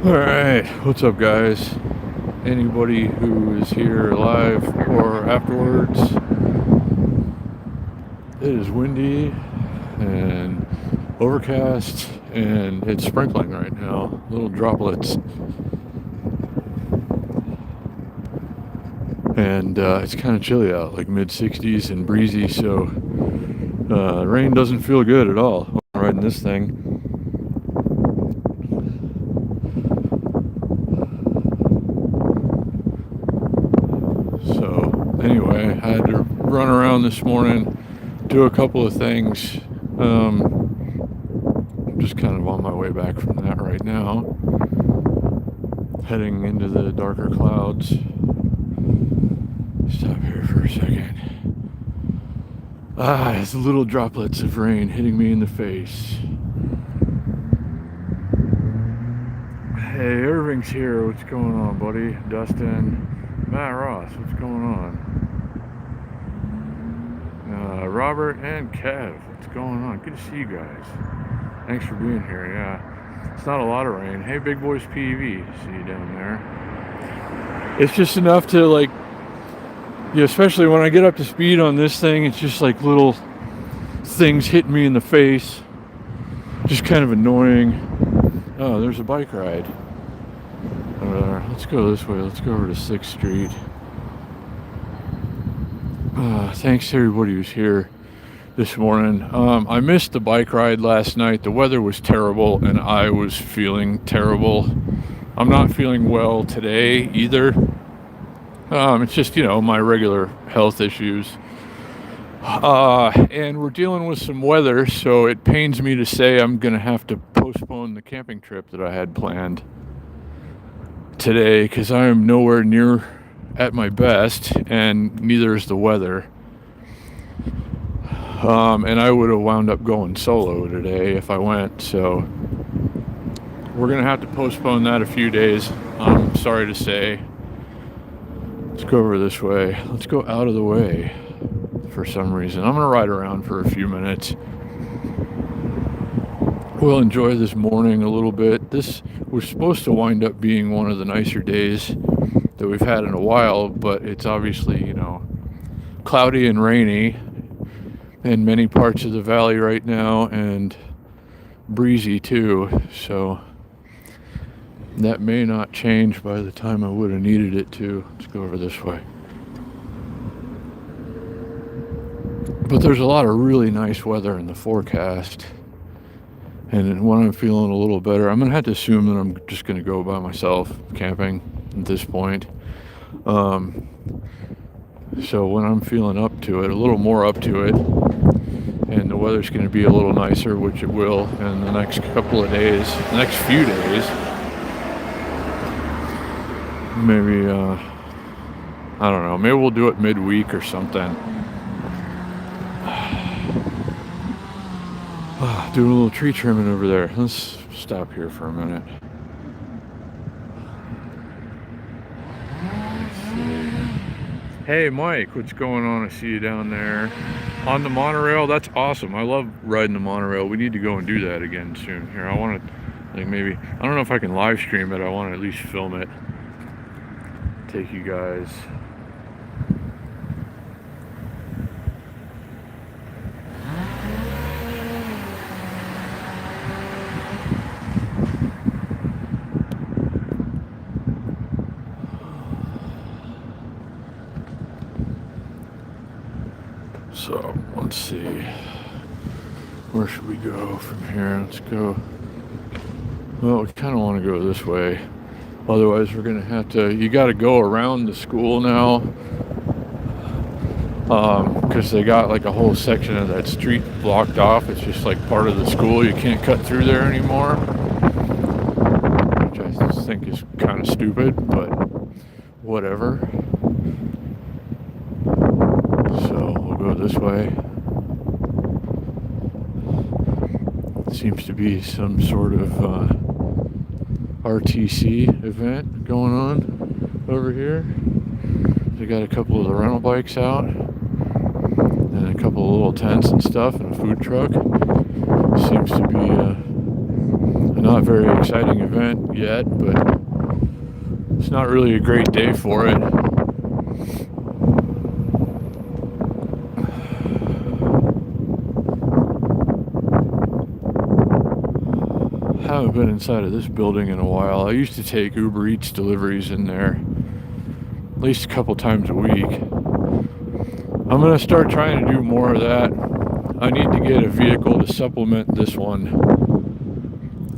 Alright, what's up guys? Anybody who is here live or afterwards, it is windy and overcast and it's sprinkling right now, little droplets. And it's kind of chilly out, like mid 60s and breezy, so rain doesn't feel good at all when I'm riding this thing. So anyway, I had to run around this morning, do a couple of things. I'm just kind of on my way back from that right now, heading into the darker clouds. Stop here for a second. It's little droplets of rain hitting me in the face. Hey, Irving's here. What's going on, buddy? Dustin, Matt Ross, what's going on? Robert and Kev, what's going on? Good to see you guys. Thanks for being here. Yeah, it's not a lot of rain. Hey, Big Boys PV, see you down there. It's just enough to, like, yeah, especially when I get up to speed on this thing, it's just like little things hitting me in the face. Just kind of annoying. Oh, there's a bike ride over there. Let's go this way. Let's go over to 6th Street. Thanks to everybody who's here this morning. I missed the bike ride last night. The weather was terrible and I was feeling terrible. I'm not feeling well today either. It's just, my regular health issues. And we're dealing with some weather, so it pains me to say I'm going to have to postpone the camping trip that I had planned today because I am nowhere near at my best, and neither is the weather. And I would have wound up going solo today if I went, so we're going to have to postpone that a few days. I'm sorry to say. Let's go over this way. Let's go out of the way for some reason. I'm going to ride around for a few minutes. We'll enjoy this morning a little bit. This was supposed to wind up being one of the nicer days that we've had in a while, but it's obviously, cloudy and rainy in many parts of the valley right now and breezy too. So that may not change by the time I would have needed it to. Let's go over this way. But there's a lot of really nice weather in the forecast. And when I'm feeling a little better, I'm going to have to assume that I'm just going to go by myself camping at this point. So when I'm feeling up to it, a little more up to it, and the weather's going to be a little nicer, which it will in the next couple of days, the next few days, maybe, I don't know, maybe we'll do it midweek or something. Doing a little tree trimming over there. Let's stop here for a minute. Let's see. Hey Mike, what's going on? I see you down there on the monorail. That's awesome. I love riding the monorail. We need to go and do that again soon. Here, I want to, maybe, I don't know if I can live stream it. I want to at least film it. Take you guys. So, let's see. Where should we go from here? Let's go. Well, we kind of want to go this way. Otherwise, we're going to have to... You got to go around the school now. Because they got like a whole section of that street blocked off. It's just like part of the school. You can't cut through there anymore. Which I just think is kind of stupid, but whatever. So we'll go this way. Seems to be some sort of RTC event going on over here. They got a couple of the rental bikes out and a couple of little tents and stuff and a food truck. Seems to be not very exciting event yet, but it's not really a great day for it. Haven't been inside of this building in a while. I used to take Uber Eats deliveries in there at least a couple times a week. I'm going to start trying to do more of that. I need to get a vehicle to supplement this one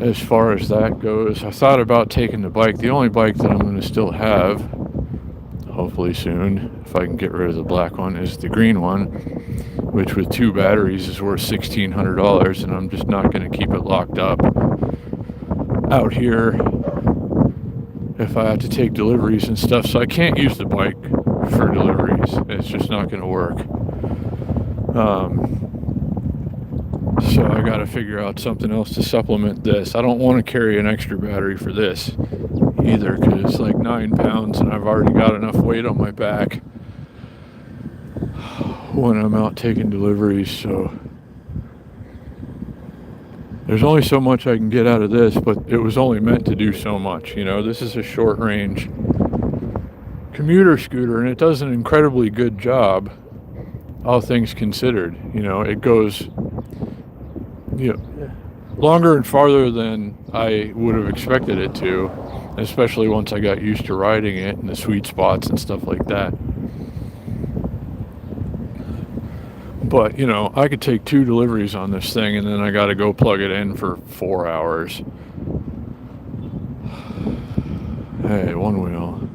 as far as that goes. I thought about taking the bike. The only bike that I'm going to still have, hopefully soon, if I can get rid of the black one, is the green one, which with 2 batteries is worth $1,600, and I'm just not going to keep it locked up out here if I have to take deliveries and stuff. So I can't use the bike for deliveries. It's just not going to work. So I got to figure out something else to supplement this. I don't want to carry an extra battery for this either, because it's like 9 pounds and I've already got enough weight on my back when I'm out taking deliveries. So there's only so much I can get out of this, but it was only meant to do so much. You know, this is a short range commuter scooter, and it does an incredibly good job, all things considered. You know, it goes, you know, longer and farther than I would have expected it to, especially once I got used to riding it and the sweet spots and stuff like that. But, you know, I could take 2 deliveries on this thing, and then I got to go plug it in for 4 hours. Hey, one wheel.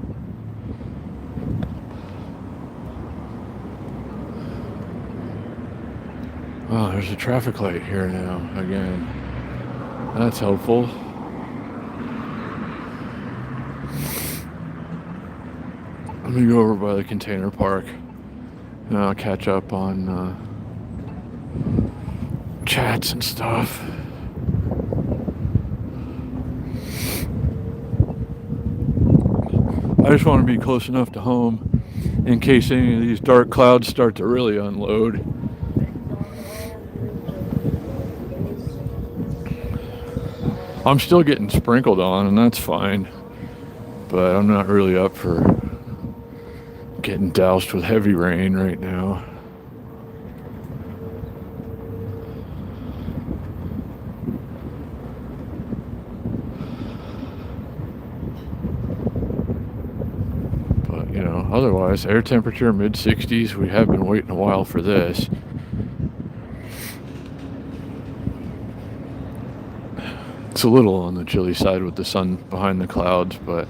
Oh, there's a traffic light here now, again. That's helpful. Let me go over by the container park, and I'll catch up on chats and stuff. I just want to be close enough to home in case any of these dark clouds start to really unload. I'm still getting sprinkled on, and that's fine, but I'm not really up for getting doused with heavy rain right now. But, you know, otherwise, air temperature mid-60s. We have been waiting a while for this. It's a little on the chilly side with the sun behind the clouds, but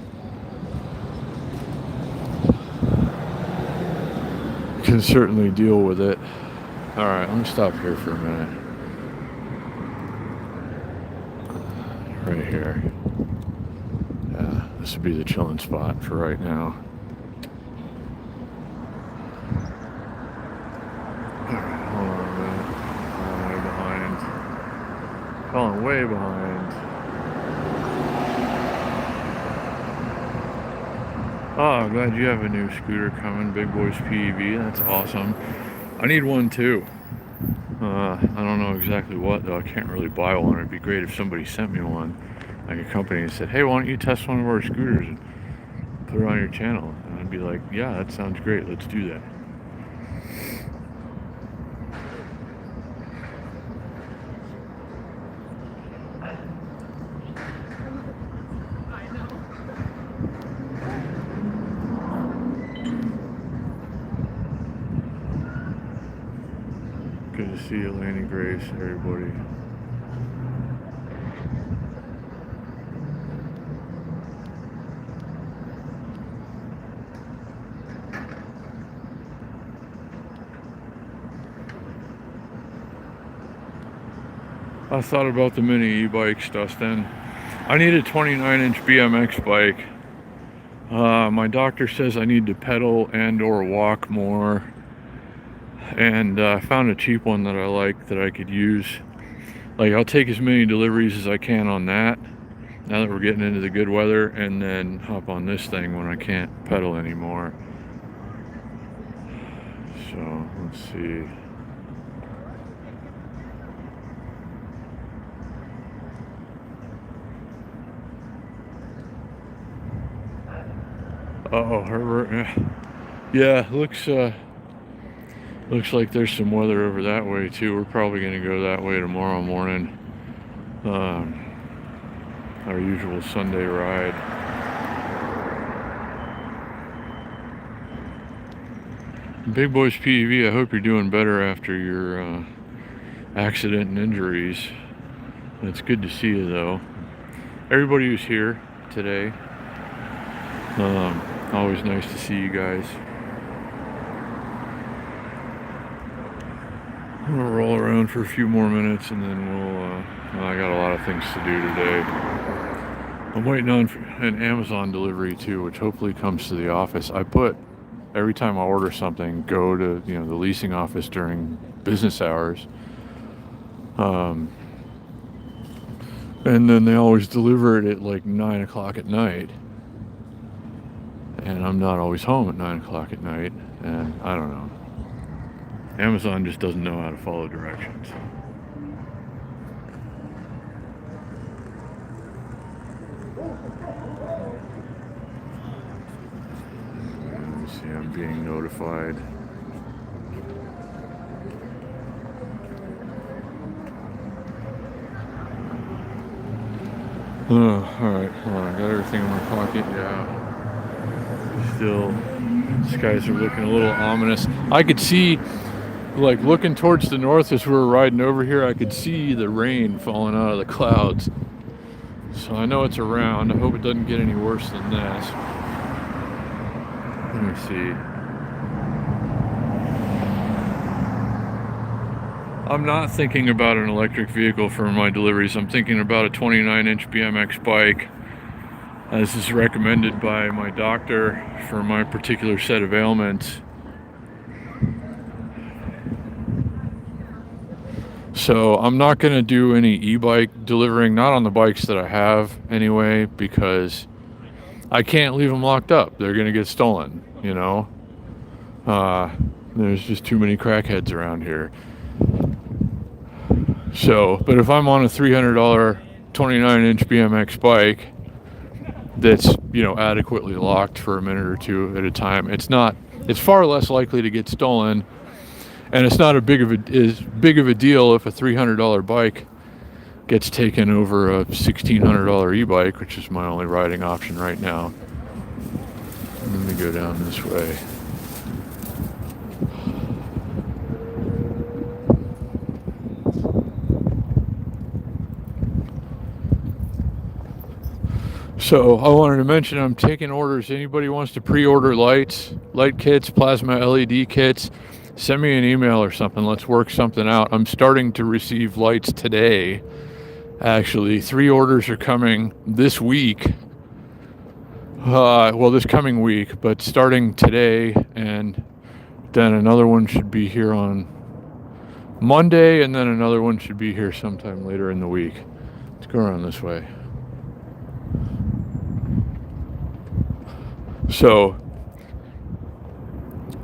can certainly deal with it. Alright, let me stop here for a minute. Right here. Yeah, this would be the chilling spot for right now. Alright, hold on a minute. I'm way behind. Falling way behind. Oh, I'm glad you have a new scooter coming, Big Boys PEV. That's awesome. I need one too. I don't know exactly what though. I can't really buy one. It'd be great if somebody sent me one, like a company, and said, "Hey, why don't you test one of our scooters and put it on your channel?" And I'd be like, "Yeah, that sounds great. Let's do that." Good to see you, Laney Grace, everybody. I thought about the mini e-bikes, Dustin. I need a 29-inch BMX bike. My doctor says I need to pedal and or walk more. And I found a cheap one that I like that I could use. Like, I'll take as many deliveries as I can on that, now that we're getting into the good weather, and then hop on this thing when I can't pedal anymore. So, let's see. Uh-oh, Herbert. Yeah, looks like there's some weather over that way too. We're probably going to go that way tomorrow morning. Our usual Sunday ride. Big Boys PEV, I hope you're doing better after your accident and injuries. It's good to see you though. Everybody who's here today, always nice to see you guys. I'm gonna roll around for a few more minutes and then I got a lot of things to do today. I'm waiting on an Amazon delivery too, which hopefully comes to the office. I put, every time I order something, go to, the leasing office during business hours. And then they always deliver it at like 9 o'clock at night. And I'm not always home at 9 o'clock at night. And I don't know. Amazon just doesn't know how to follow directions. Let me see, I'm being notified. Alright, hold on, I got everything in my pocket, yeah. Still, skies are looking a little ominous. I could see, like, looking towards the north as we were riding over here, I could see the rain falling out of the clouds. So I know it's around. I hope it doesn't get any worse than this. Let me see. I'm not thinking about an electric vehicle for my deliveries. I'm thinking about a 29-inch BMX bike, as is recommended by my doctor for my particular set of ailments. So I'm not going to do any e-bike delivering, not on the bikes that I have anyway, because I can't leave them locked up. They're going to get stolen, There's just too many crackheads around here. So, but if I'm on a $300 29-inch BMX bike that's, adequately locked for a minute or two at a time, it's far less likely to get stolen, and it's not as big of a deal if a $300 bike gets taken over a $1,600 e-bike, which is my only riding option right now. Let me go down this way. So I wanted to mention I'm taking orders. Anybody wants to pre-order light kits, plasma LED kits, send me an email or something. Let's work something out. I'm starting to receive lights today. Actually, 3 orders are coming this week. This coming week, but starting today, and then another one should be here on Monday, and then another one should be here sometime later in the week. Let's go around this way. So,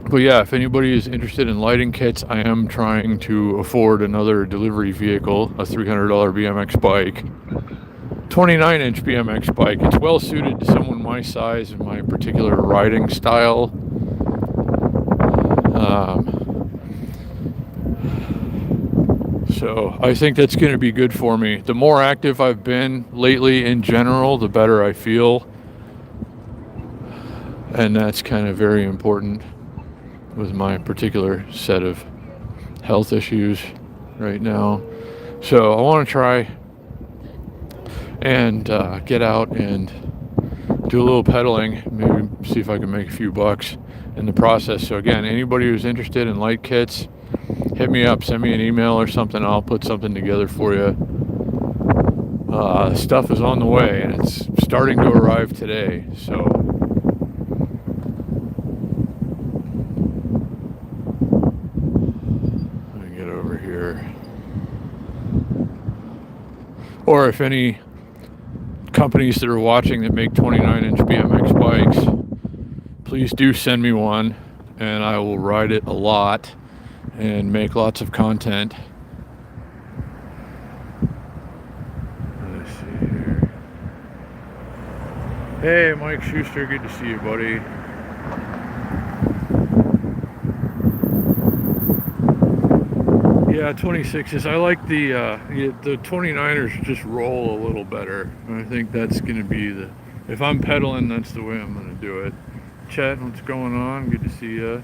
but yeah, if anybody is interested in lighting kits, I am trying to afford another delivery vehicle, a $300 BMX bike, 29-inch BMX bike. It's well suited to someone my size and my particular riding style. So I think that's going to be good for me. The more active I've been lately in general, the better I feel. And that's kind of very important with my particular set of health issues right now. So I want to try and get out and do a little pedaling, maybe see if I can make a few bucks in the process. So again, anybody who's interested in light kits, hit me up, send me an email or something. I'll put something together for you. Stuff is on the way and it's starting to arrive today. So or if any companies that are watching that make 29-inch BMX bikes, please do send me one, and I will ride it a lot and make lots of content. Let's see here. Hey, Mike Schuster, good to see you, buddy. Yeah, 26s. I like the 29ers just roll a little better. I think that's going to be if I'm pedaling, that's the way I'm going to do it. Chet, what's going on? Good to see you.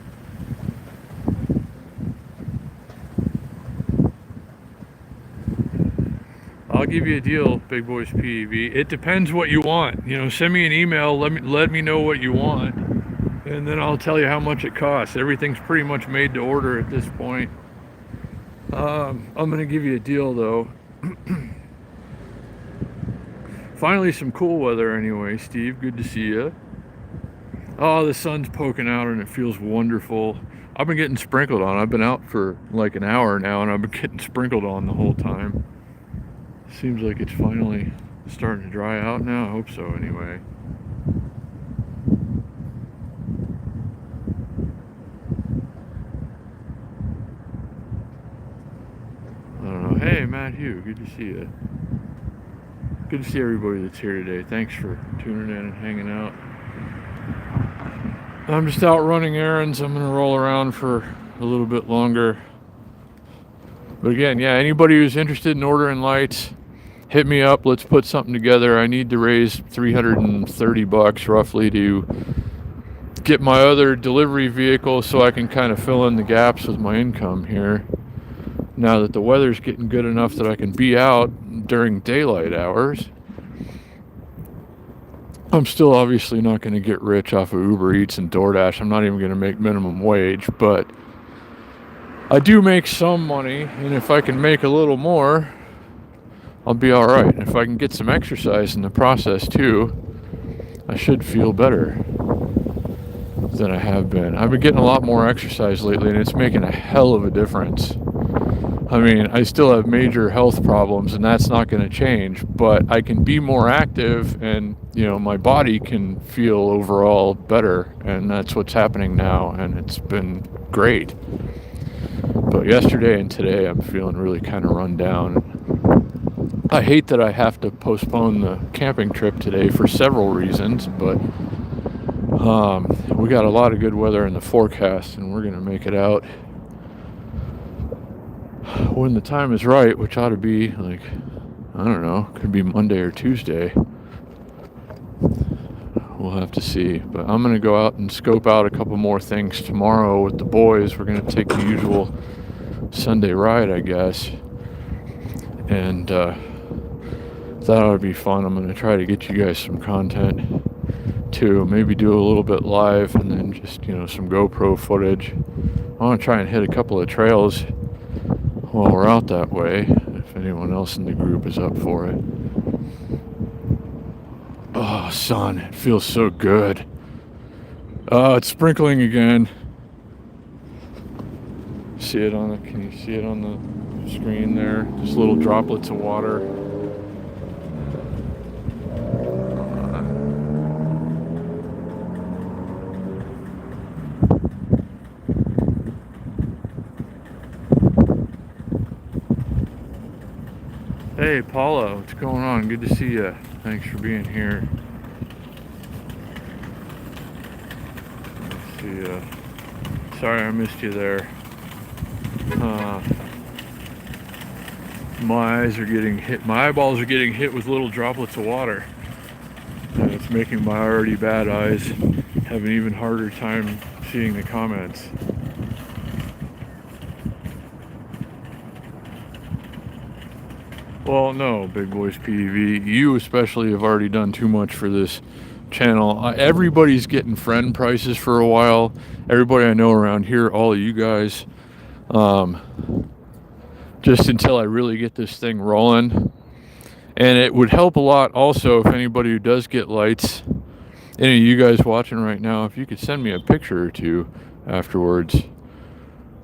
I'll give you a deal, Big Boys PEV. It depends what you want. Send me an email. Let me know what you want, and then I'll tell you how much it costs. Everything's pretty much made to order at this point. I'm gonna give you a deal though. Finally, some cool weather anyway. Steve, good to see you. Oh, the sun's poking out and it feels wonderful. I've been getting sprinkled on. I've been out for like an hour now, and I've been getting sprinkled on the whole time. Seems like it's finally starting to dry out now. I hope so anyway. I don't know. Hey, Matt Hugh, good to see you. Good to see everybody that's here today. Thanks for tuning in and hanging out. I'm just out running errands. I'm going to roll around for a little bit longer. But again, yeah, anybody who's interested in ordering lights, hit me up. Let's put something together. I need to raise $330 roughly to get my other delivery vehicle so I can kind of fill in the gaps with my income here. Now that the weather's getting good enough that I can be out during daylight hours. I'm still obviously not going to get rich off of Uber Eats and DoorDash. I'm not even going to make minimum wage, but I do make some money, and if I can make a little more, I'll be all right. If I can get some exercise in the process too, I should feel better than I have been. I've been getting a lot more exercise lately, and it's making a hell of a difference. I mean, I still have major health problems, and that's not going to change, but I can be more active, and my body can feel overall better, and that's what's happening now, and it's been great. But yesterday and today, I'm feeling really kind of run down. I hate that I have to postpone the camping trip today for several reasons, but we got a lot of good weather in the forecast, and we're going to make it out when the time is right, which ought to be like, I don't know, could be Monday or Tuesday. We'll have to see. But I'm going to go out and scope out a couple more things tomorrow with the boys. We're going to take the usual Sunday ride, I guess. And that ought to be fun. I'm going to try to get you guys some content too. Maybe do a little bit live, and then just, some GoPro footage. I want to try and hit a couple of trails while we're out that way, if anyone else in the group is up for it. Oh, sun, it feels so good. It's sprinkling again. Can you see it on the screen there? Just little droplets of water. Hey Paula, what's going on? Good to see you. Thanks for being here. Let's see. Sorry I missed you there. My eyes are getting hit. My eyeballs are getting hit with little droplets of water, and it's making my already bad eyes have an even harder time seeing the comments. Well, no, Big Boys PV. You especially have already done too much for this channel. Everybody's getting friend prices for a while. Everybody I know around here, all of you guys. Just until I really get this thing rolling. And it would help a lot also if anybody who does get lights, any of you guys watching right now, if you could send me a picture or two afterwards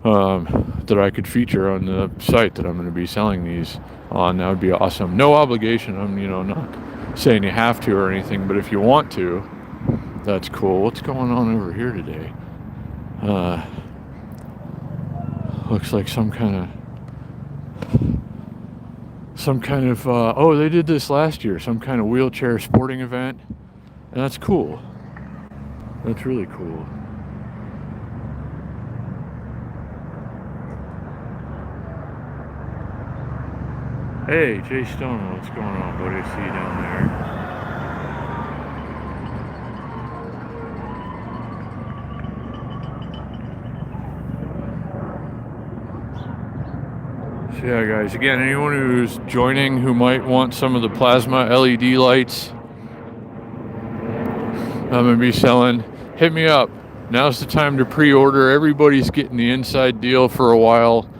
that I could feature on the site that I'm going to be selling these on, that would be awesome. No obligation. I'm not saying you have to or anything, but if you want to, that's cool. What's going on over here today? Looks like some kind of oh, they did this last year, some kind of wheelchair sporting event, and that's cool. That's really cool. Hey, Jay Stone, what's going on, buddy? I see you down there. So yeah, guys, again, anyone who's joining who might want some of the plasma LED lights I'm going to be selling, hit me up. Now's the time to pre-order. Everybody's getting the inside deal for a while.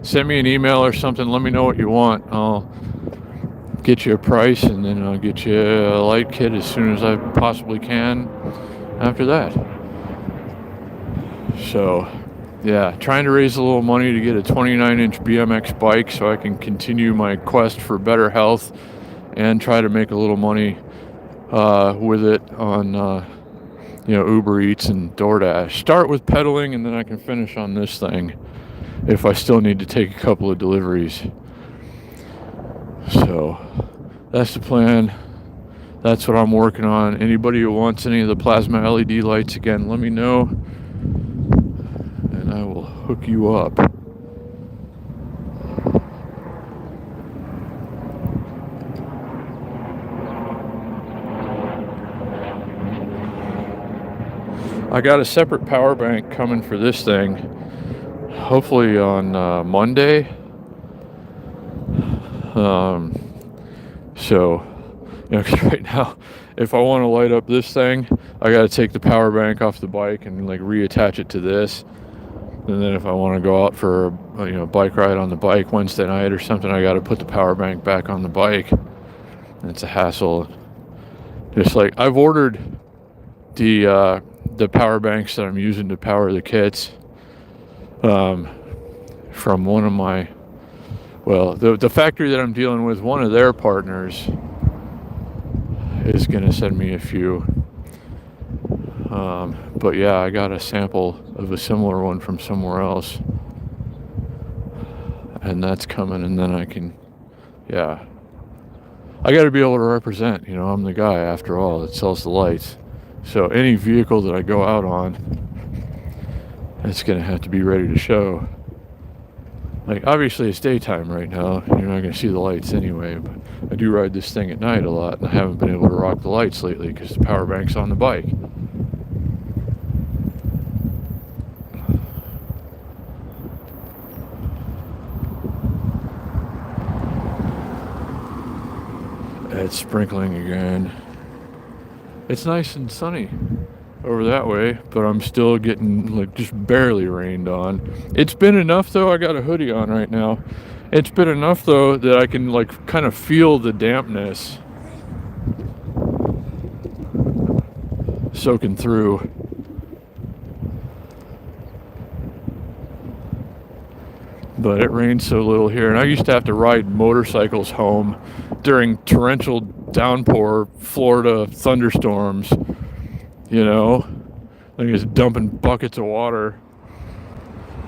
Send me an email or something. Let me know what you want. I'll get you a price, and then I'll get you a light kit as soon as I possibly can after that. So, yeah, trying to raise a little money to get a 29-inch BMX bike so I can continue my quest for better health and try to make a little money with it on Uber Eats and DoorDash. Start with pedaling, and then I can finish on this thing if I still need to take a couple of deliveries. So that's the plan. That's what I'm working on. Anybody who wants any of the plasma LED lights, again, let me know, and I will hook you up. I got a separate power bank coming for this thing, hopefully on Monday. So, 'cause right now, if I want to light up this thing, I got to take the power bank off the bike and reattach it to this. And then if I want to go out for a bike ride on the bike Wednesday night or something, I got to put the power bank back on the bike. And it's a hassle. Just like I've ordered the power banks that I'm using to power the kits from one of my, the factory that I'm dealing with. One of their partners is going to send me a few. But yeah, I got a sample of a similar one from somewhere else, and that's coming. And then I can, I got to be able to represent. I'm the guy after all that sells the lights. So any vehicle that I go out on, it's going to have to be ready to show. Obviously it's daytime right now. You're not going to see the lights anyway, but I do ride this thing at night a lot, and I haven't been able to rock the lights lately because the power bank's on the bike. It's sprinkling again. It's nice and sunny over that way, but I'm still getting just barely rained on. It's been enough though. I got a hoodie on right now. It's been enough though that I can kind of feel the dampness soaking through. But it rains so little here, and I used to have to ride motorcycles home during torrential downpour Florida thunderstorms, just dumping buckets of water,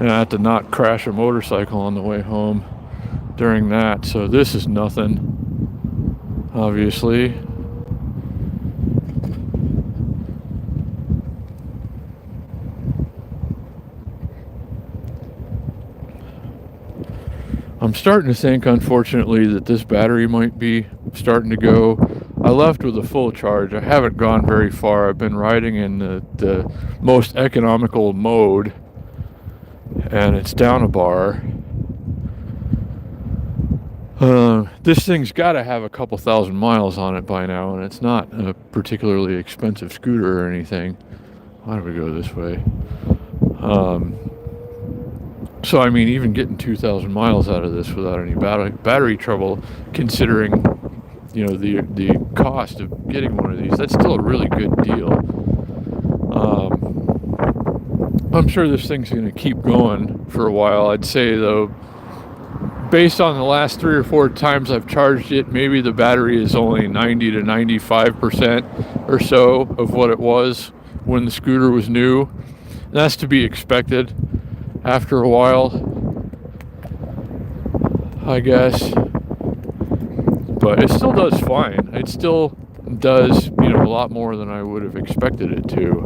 and I had to not crash a motorcycle on the way home during that. So this is nothing, obviously. I'm starting to think, unfortunately, that this battery might be starting to go. I left with a full charge. I haven't gone very far. I've been riding in the most economical mode, and it's down a bar. This thing's got to have a couple thousand miles on it by now, and it's not a particularly expensive scooter or anything. Why do we go this way? So I mean, even getting 2,000 miles out of this without any battery trouble, considering the cost of getting one of these, that's still a really good deal. I'm sure this thing's going to keep going for a while. I'd say though, based on the last 3 or 4 times I've charged it, maybe the battery is only 90 to 95% or so of what it was when the scooter was new. That's to be expected after a while, I guess. But it still does fine. It still does, a lot more than I would have expected it to.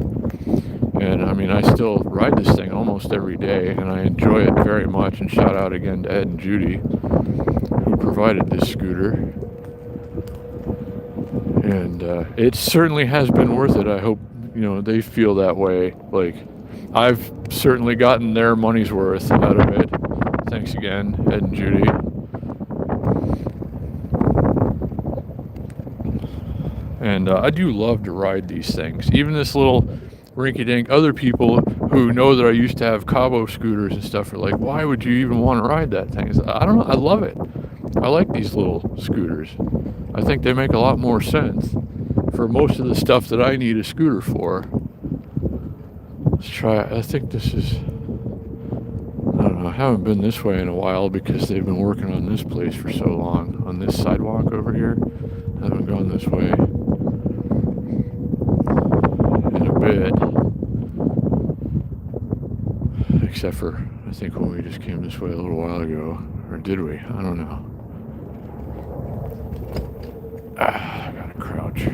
And I mean, I still ride this thing almost every day, and I enjoy it very much. And shout out again to Ed and Judy, who provided this scooter. And it certainly has been worth it. I hope, they feel that way. Like, I've certainly gotten their money's worth out of it. Thanks again, Ed and Judy. And I do love to ride these things. Even this little rinky-dink, other people who know that I used to have Cabo scooters and stuff are like, why would you even want to ride that thing? I don't know, I love it. I like these little scooters. I think they make a lot more sense for most of the stuff that I need a scooter for. Let's try, I think this is, I don't know, I haven't been this way in a while because they've been working on this place for so long. On this sidewalk over here, I haven't gone this way in a bit. Except for, I think when we just came this way a little while ago. Or did we? I don't know. I gotta crouch.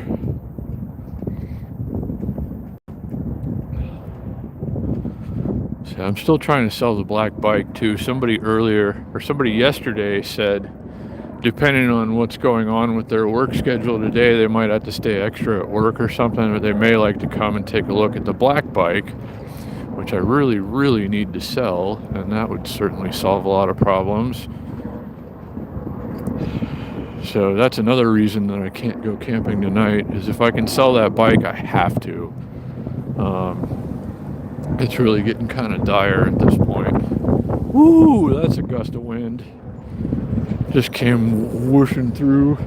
So I'm still trying to sell the black bike too. Somebody yesterday said, depending on what's going on with their work schedule today, they might have to stay extra at work or something, or they may like to come and take a look at the black bike, which I really, really need to sell, and that would certainly solve a lot of problems. So that's another reason that I can't go camping tonight, is if I can sell that bike, I have to. It's really getting kind of dire at this point. Woo, that's a gust of wind. Just came whooshing through.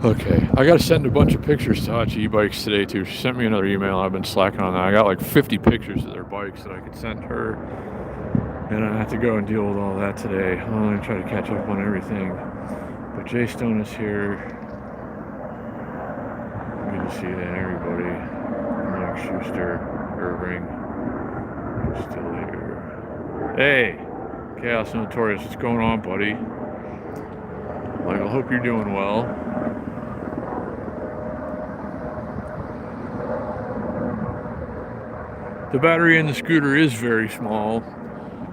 Okay, I gotta send a bunch of pictures to Hachi e-bikes today too. She sent me another email. I've been slacking on that. I got like 50 pictures of their bikes that I could send her, and I have to go and deal with all that today. I'm gonna try to catch up on everything. But Jay Stone is here. Good to see everybody. Mike Schuster, Irving, still here. Hey, Chaos Notorious, what's going on, buddy? Michael, hope you're doing well. The battery in the scooter is very small,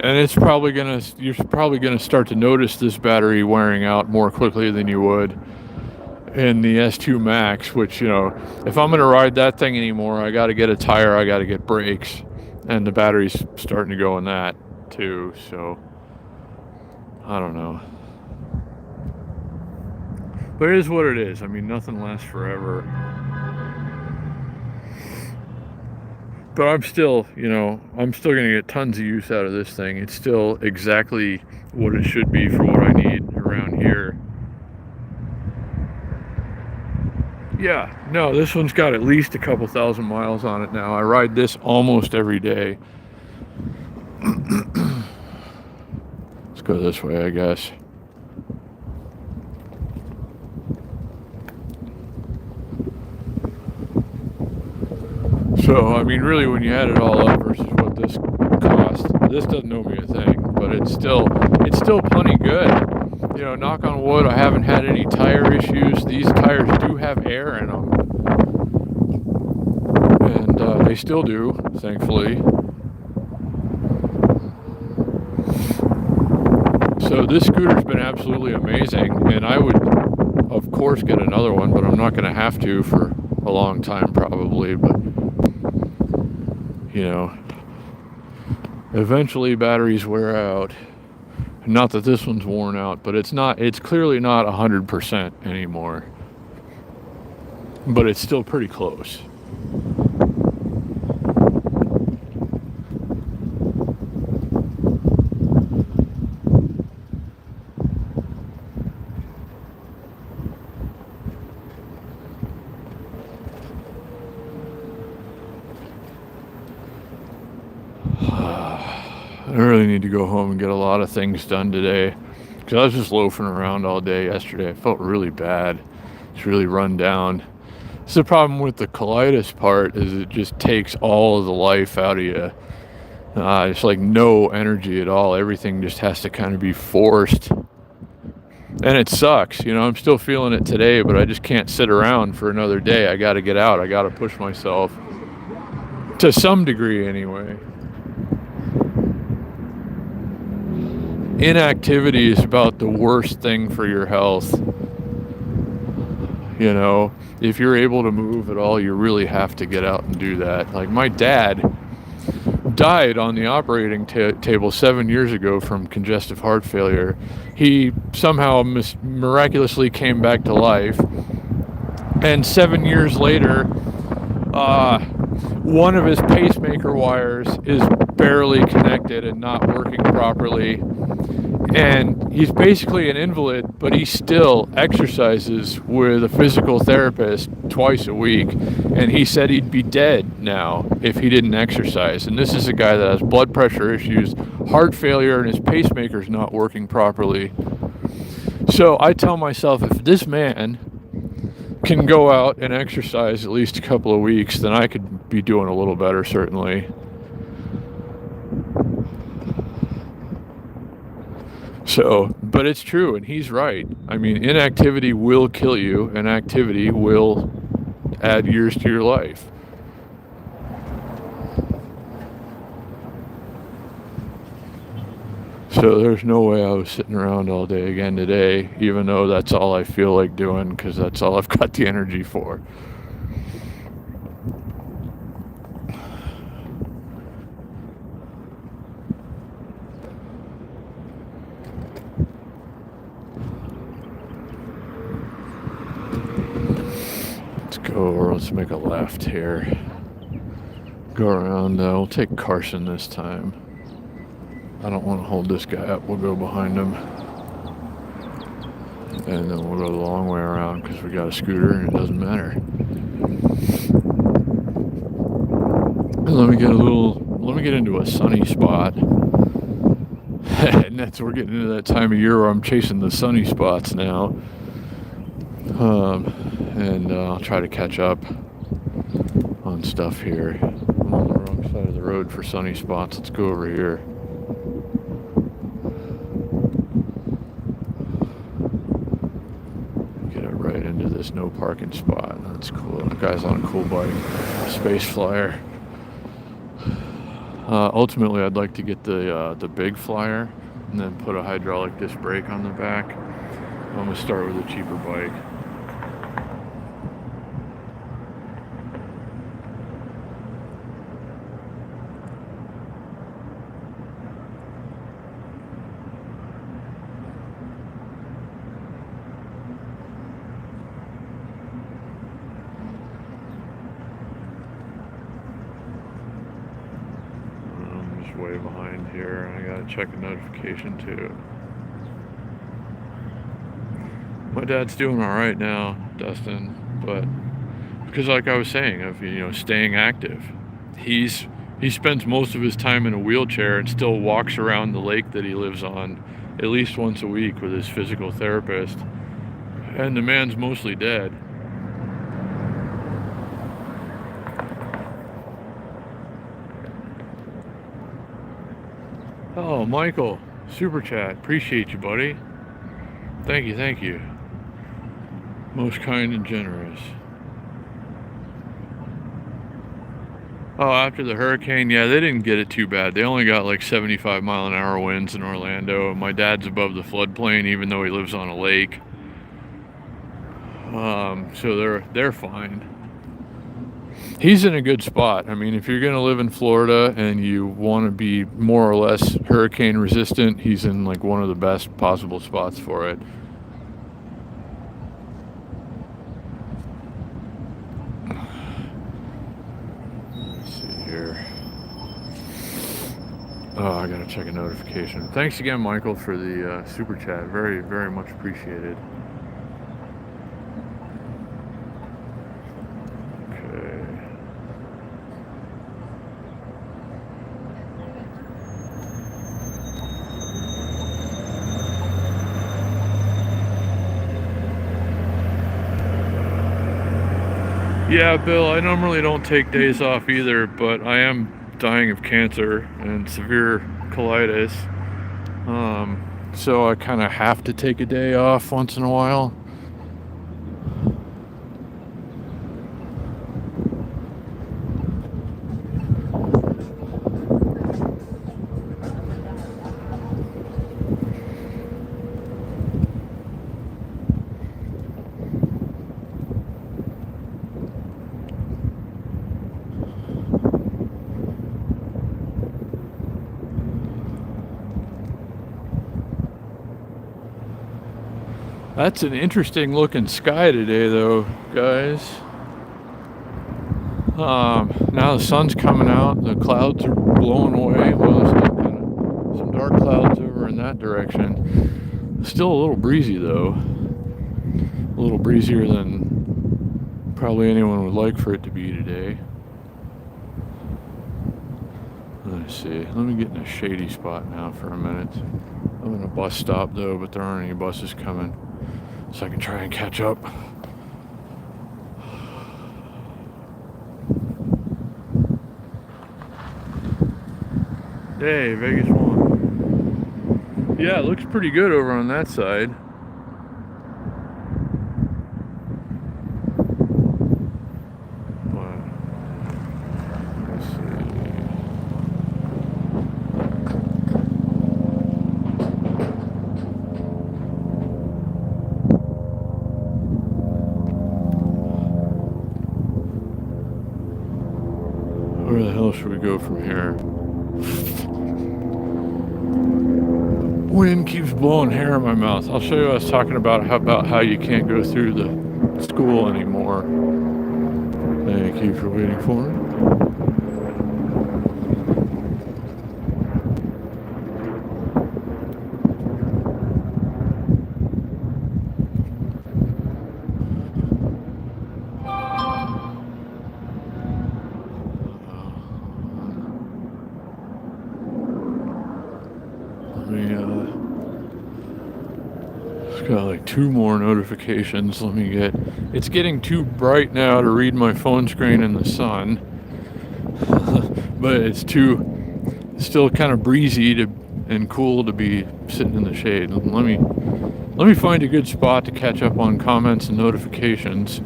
and you're probably gonna start to notice this battery wearing out more quickly than you would in the S2 Max, which, if I'm gonna ride that thing anymore, I gotta get a tire, I gotta get brakes, and the battery's starting to go in that too, so I don't know. But it is what it is. I mean, nothing lasts forever. But I'm still going to get tons of use out of this thing. It's still exactly what it should be for what I need around here. Yeah, no, this one's got at least a couple thousand miles on it now. I ride this almost every day. Let's go this way, I guess. So, I mean, really, when you add it all up versus what this cost, this doesn't owe me a thing, but it's still plenty good. Knock on wood, I haven't had any tire issues. These tires do have air in them, and they still do, thankfully. So this scooter's been absolutely amazing, and I would, of course, get another one, but I'm not going to have to for a long time probably, but eventually batteries wear out. Not that this one's worn out, but it's clearly not 100% anymore. But it's still pretty close. I really need to go home and get a lot of things done today, because I was just loafing around all day yesterday. I felt really bad. It's really run down. It's the problem with the colitis part, is it just takes all of the life out of you. It's like no energy at all. Everything just has to kind of be forced. And it sucks, you know, I'm still feeling it today, but I just can't sit around for another day. I got to get out. I got to push myself to some degree anyway. Inactivity is about the worst thing for your health. You know, if you're able to move at all, you really have to get out and do that. Like my dad died on the operating table 7 years ago from congestive heart failure. He somehow miraculously came back to life. And 7 years later, one of his pacemaker wires is barely connected and not working properly. And he's basically an invalid, but he still exercises with a physical therapist twice a week. And he said he'd be dead now if he didn't exercise. And this is a guy that has blood pressure issues, heart failure, and his pacemaker's not working properly. So I tell myself, if this man can go out and exercise at least a couple of weeks, then I could be doing a little better, certainly. So, but it's true, and he's right. I mean, inactivity will kill you, and activity will add years to your life. So there's no way I was sitting around all day again today, even though that's all I feel like doing, because that's all I've got the energy for. Let's make a left here. Go around. We'll take Carson this time. I don't want to hold this guy up. We'll go behind him. And then we'll go the long way around because we got a scooter and it doesn't matter. And let me get into a sunny spot. And we're getting into that time of year where I'm chasing the sunny spots now. And I'll try to catch up on stuff here. I'm on the wrong side of the road for sunny spots. Let's go over here. Get it right into this no parking spot. That's cool. The guy's on a cool bike, Space Flyer. Ultimately, I'd like to get the big Flyer and then put a hydraulic disc brake on the back. I'm gonna start with a cheaper bike. Way behind here, and I gotta check a notification too. My dad's doing all right now, Dustin, but because, like I was saying, of staying active, he spends most of his time in a wheelchair and still walks around the lake that he lives on at least once a week with his physical therapist, and the man's mostly dead. Oh, Michael, super chat. Appreciate you, buddy. Thank you. Most kind and generous. Oh, after the hurricane, yeah, they didn't get it too bad. They only got like 75-mile-an-hour winds in Orlando. My dad's above the floodplain, even though he lives on a lake. So they're fine. He's in a good spot. I mean, if you're going to live in Florida and you want to be more or less hurricane resistant, he's in like one of the best possible spots for it. Let's see here. Oh, I got to check a notification. Thanks again, Michael, for the super chat. Very, very much appreciated. Yeah, Bill, I normally don't take days off either, but I am dying of cancer and severe colitis. so I kind of have to take a day off once in a while. That's an interesting looking sky today though, guys. Now the sun's coming out, the clouds are blowing away. Well, there's still kind of some dark clouds over in that direction. Still a little breezy though. A little breezier than probably anyone would like for it to be today. Let's see, let me get in a shady spot now for a minute. I'm in a bus stop though, but there aren't any buses coming, so I can try and catch up. Hey, Vegas 1. Yeah, it looks pretty good over on that side. Let's see. Where the hell should we go from here? Wind keeps blowing hair in my mouth. I'll show you what I was talking about how you can't go through the school anymore. Thank you for waiting for me. Got like 2 more notifications. Let me get. It's getting too bright now to read my phone screen in the sun, but it's still kind of breezy and cool to be sitting in the shade. Let me find a good spot to catch up on comments and notifications,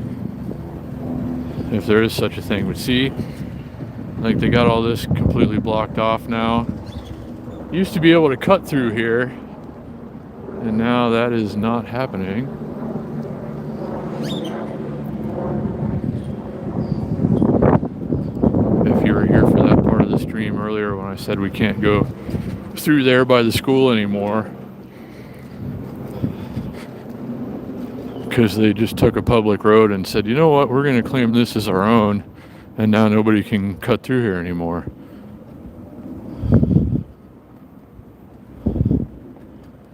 if there is such a thing. But see, like they got all this completely blocked off now. Used to be able to cut through here. And now that is not happening. If you were here for that part of the stream earlier when I said we can't go through there by the school anymore, because they just took a public road and said, you know what, we're going to claim this as our own, and now nobody can cut through here anymore.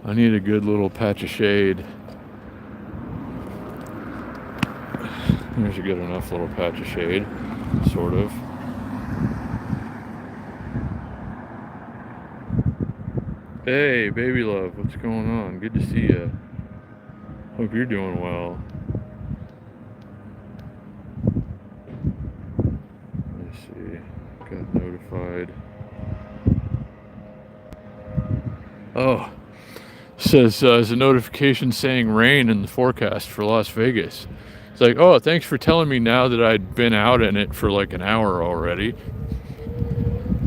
I need a good little patch of shade. There's a good enough little patch of shade, sort of. Hey, baby love, what's going on? Good to see you. Hope you're doing well. Let's see. Got notified. Oh. Says there's a notification saying rain in the forecast for Las Vegas. It's like, oh, thanks for telling me now that I'd been out in it for like an hour already.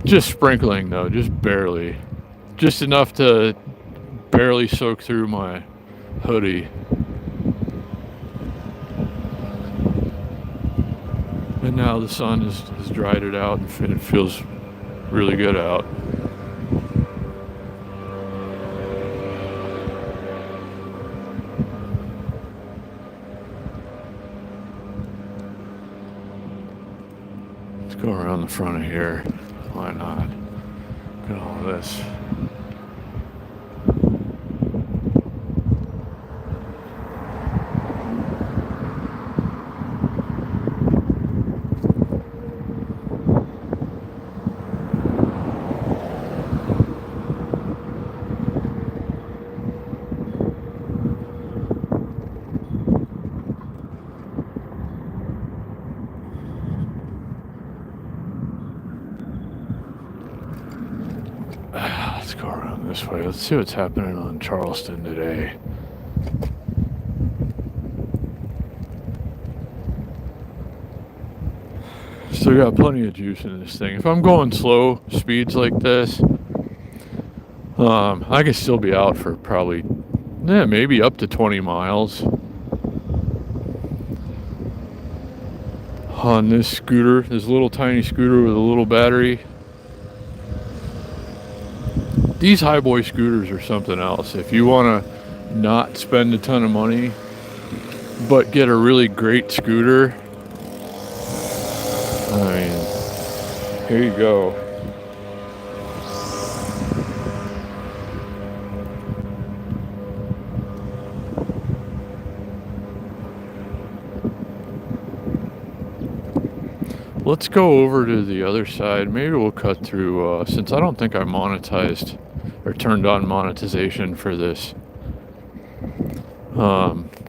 Just sprinkling though, just barely. Just enough to barely soak through my hoodie. And now the sun has dried it out and it feels really good out. Go around the front of here. Why not? Look at all this. go around this way. Let's see what's happening on Charleston today. Still got plenty of juice in this thing. If I'm going slow speeds like this, I can still be out for probably, maybe up to 20 miles on this scooter, this little tiny scooter with a little battery. These highboy scooters are something else. If you want to not spend a ton of money, but get a really great scooter, I mean, here you go. Let's go over to the other side. Maybe we'll cut through, since I don't think I monetized or turned on monetization for this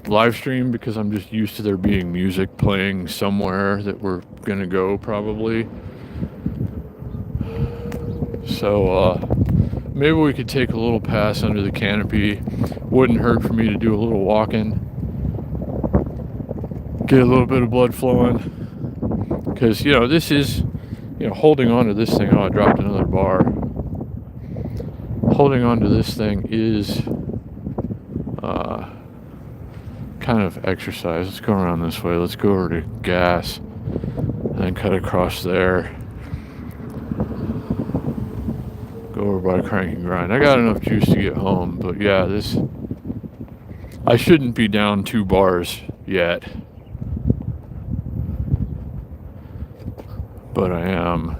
live stream, because I'm just used to there being music playing somewhere that we're gonna go probably. So maybe we could take a little pass under the canopy. Wouldn't hurt for me to do a little walking, get a little bit of blood flowing, because this is holding on to this thing. Oh, I dropped another bar. Holding on to this thing is kind of exercise. Let's go around this way. Let's go over to gas and then cut across there. Go over by Crank and Grind. I got enough juice to get home, but yeah, I shouldn't be down 2 bars yet, but I am.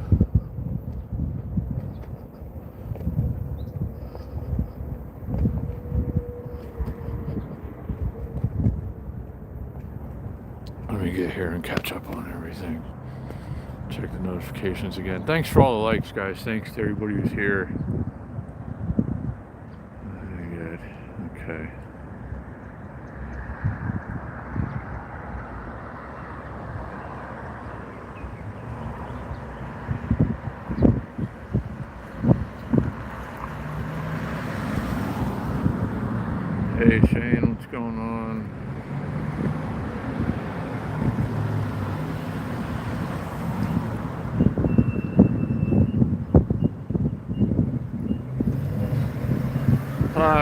Let me get here and catch up on everything. Check the notifications again. Thanks for all the likes, guys. Thanks to everybody who's here. Very good. Okay. Hey Shane, what's going on?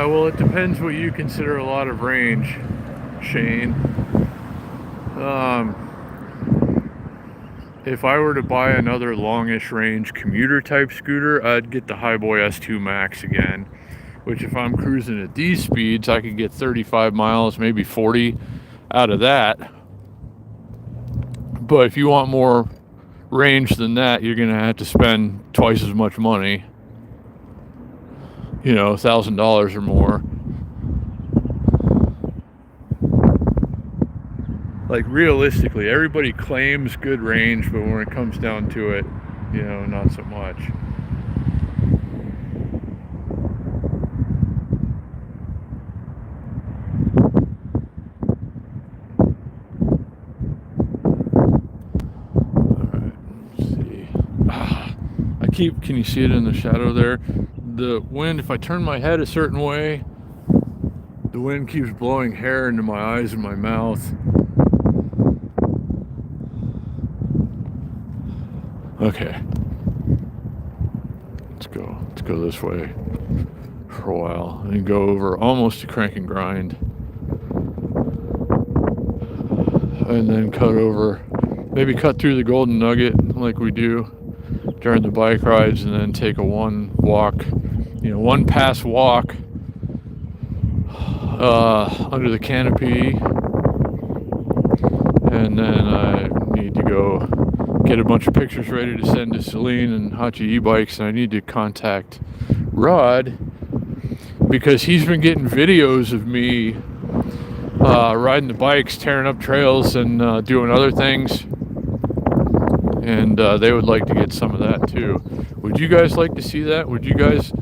Well, it depends what you consider a lot of range, Shane. If I were to buy another longish range commuter type scooter, I'd get the Highboy S2 Max again, which if I'm cruising at these speeds, I could get 35 miles, maybe 40 out of that. But if you want more range than that, you're going to have to spend twice as much money. $1,000 or more. Like realistically, everybody claims good range, but when it comes down to it, not so much. Alright, let's see. Can you see it in the shadow there? The wind, if I turn my head a certain way, the wind keeps blowing hair into my eyes and my mouth. Okay. Let's go this way for a while and go over almost to Crank and Grind. And then maybe cut through the Golden Nugget like we do during the bike rides, and then take a one pass walk under the canopy, and then I need to go get a bunch of pictures ready to send to Celine and Hachi e-bikes, and I need to contact Rod because he's been getting videos of me riding the bikes, tearing up trails, and doing other things, and they would like to get some of that too. Would you guys like to see that? Would you guys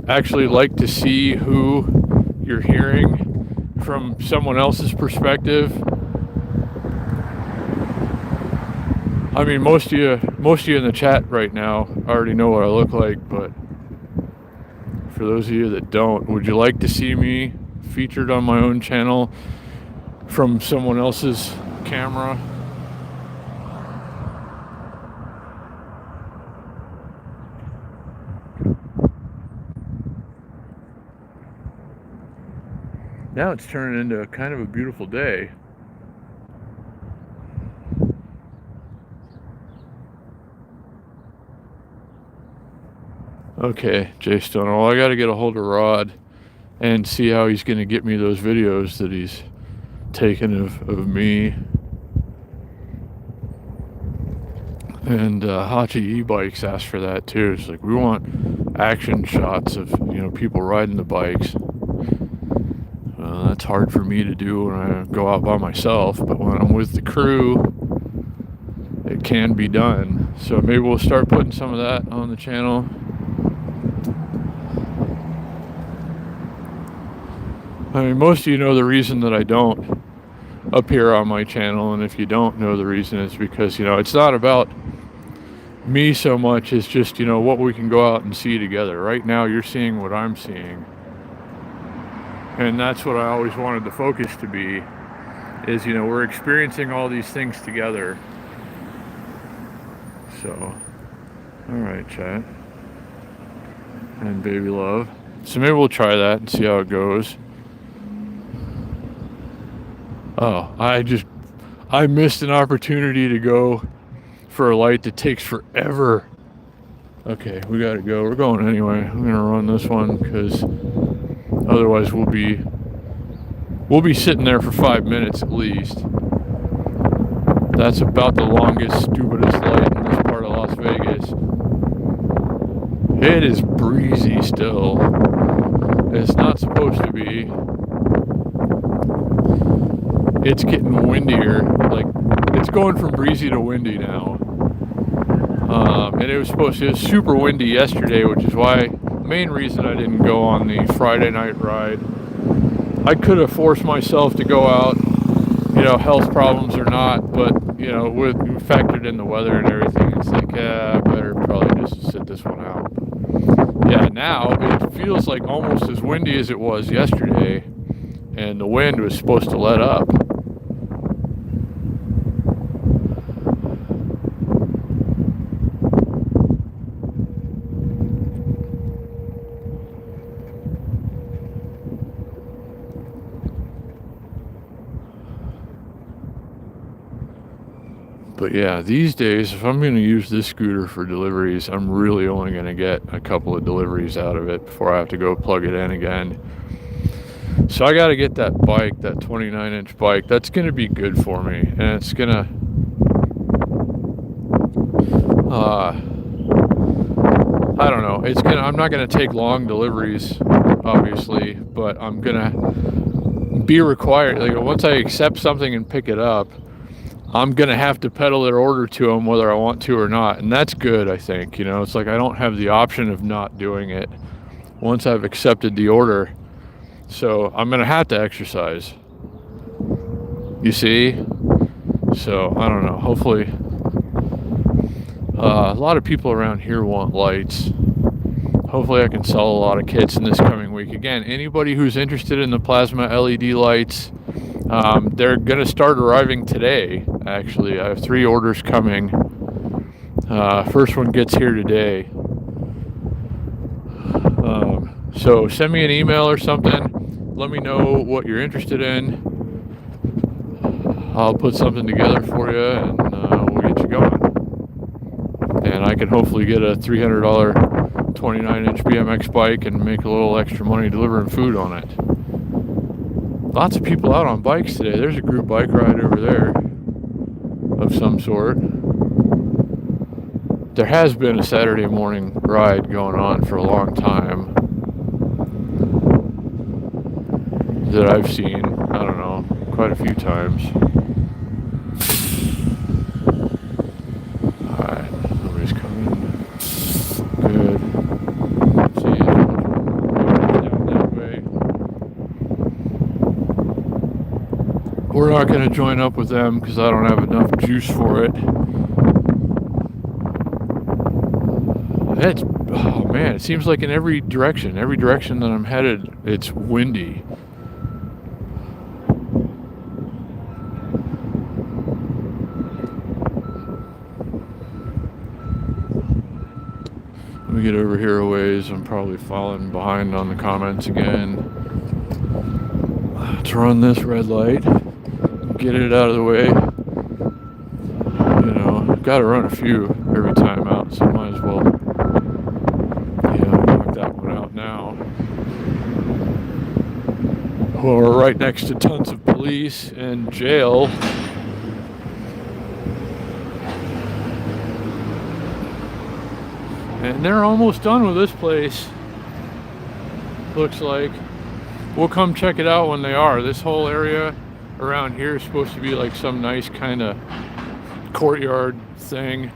actually like to see who you're hearing from someone else's perspective? I mean, most of you in the chat right now already know what I look like, but for those of you that don't, would you like to see me featured on my own channel from someone else's camera? Now it's turning into kind of a beautiful day. Okay, Jay Stoner, well, I got to get a hold of Rod and see how he's going to get me those videos that he's taken of me. And Hachi E-Bikes asked for that too. It's like, we want action shots of, you know, people riding the bikes. That's hard for me to do when I go out by myself, but when I'm with the crew, it can be done. So maybe we'll start putting some of that on the channel. I mean, most of you know the reason that I don't appear on my channel, and if you don't know the reason, it's because, you know, it's not about me so much as just, you know, what we can go out and see together. Right now you're seeing what I'm seeing, and that's what I always wanted the focus to be, is, you know, we're experiencing all these things together. So, all right, chat and baby love. So maybe we'll try that and see how it goes. Oh, I missed an opportunity to go for a light that takes forever. Okay, we gotta go. We're going anyway. I'm gonna run this one because otherwise we'll be sitting there for 5 minutes at least. That's about the longest, stupidest light in this part of Las Vegas. It is breezy still. It's not supposed to be. It's getting windier. Like, it's going from breezy to windy now. And it was super windy yesterday, which is why, the main reason I didn't go on the Friday night ride. I could have forced myself to go out, you know, health problems or not, but, you know, we factored in the weather and everything. It's like, I better probably just sit this one out. Yeah, now it feels like almost as windy as it was yesterday, and the wind was supposed to let up. But yeah, these days, if I'm going to use this scooter for deliveries, I'm really only going to get a couple of deliveries out of it before I have to go plug it in again. So I got to get that bike, that 29-inch bike. That's going to be good for me. And it's going to... I don't know. I'm not going to take long deliveries, obviously, but I'm going to be required. Like, once I accept something and pick it up, I'm going to have to peddle their order to them whether I want to or not. And that's good, I think. You know, it's like I don't have the option of not doing it once I've accepted the order. So I'm going to have to exercise. You see? So, I don't know. Hopefully, a lot of people around here want lights. Hopefully I can sell a lot of kits in this coming week. Again, anybody who's interested in the plasma LED lights, they're going to start arriving today, actually. I have 3 orders coming. First one gets here today. So send me an email or something. Let me know what you're interested in. I'll put something together for you, and we'll get you going. And I can hopefully get a $300 29-inch BMX bike and make a little extra money delivering food on it. Lots of people out on bikes today. There's a group bike ride over there of some sort. There has been a Saturday morning ride going on for a long time that I've seen, I don't know, quite a few times. Alright, nobody's coming. Good. Let's see, down that way. We're not going to join up with them because I don't have enough juice for it. Oh man, it seems like in every direction that I'm headed, it's windy. Let me get over here a ways. I'm probably falling behind on the comments again. Let's run this red light, get it out of the way. You know, I've got to run a few every time out, so might as well, knock that one out now. Well, we're right next to tons of police and jail. And they're almost done with this place, looks like. We'll come check it out when they are. This whole area around here is supposed to be like some nice kind of courtyard thing.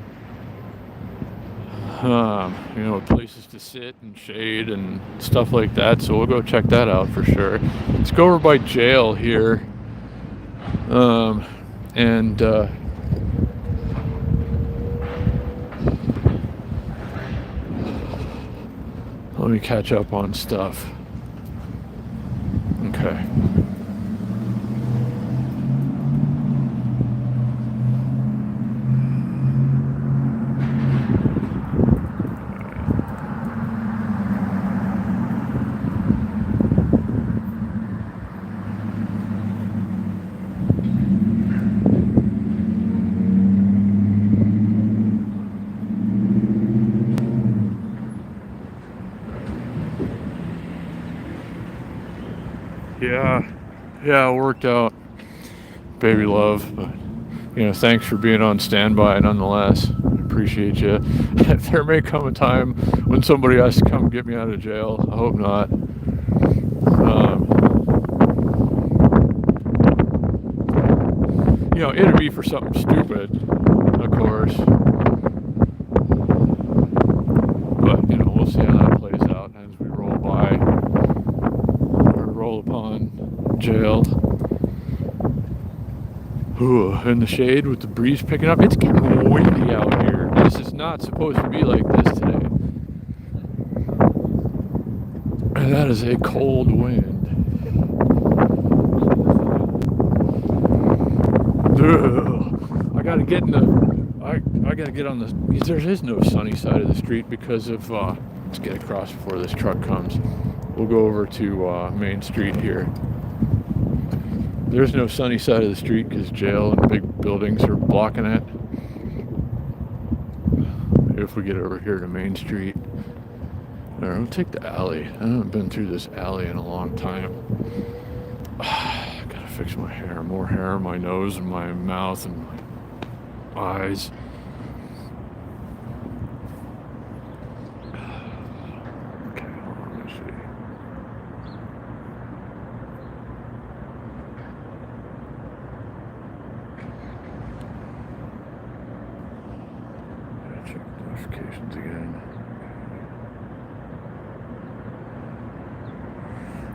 Places to sit and shade and stuff like that. So we'll go check that out for sure. Let's go over by jail here. Let me catch up on stuff. Okay. Yeah, it worked out, baby love. But thanks for being on standby nonetheless. I appreciate you. There may come a time when somebody has to come get me out of jail. I hope not. It'd be for something stupid, of course. But we'll see how that plays out as we roll by. Upon jail. Ooh, in the shade with the breeze picking up. It's getting windy out here. This is not supposed to be like this today. And that is a cold wind. Ugh. I gotta get on the. There is no sunny side of the street because of. Let's get across before this truck comes. We'll go over to Main Street here. There's no sunny side of the street because jail and big buildings are blocking it. If we get over here to Main Street. Alright, we'll take the alley. I haven't been through this alley in a long time. Gotta fix my hair. More hair in my nose and my mouth and my eyes. Notifications again.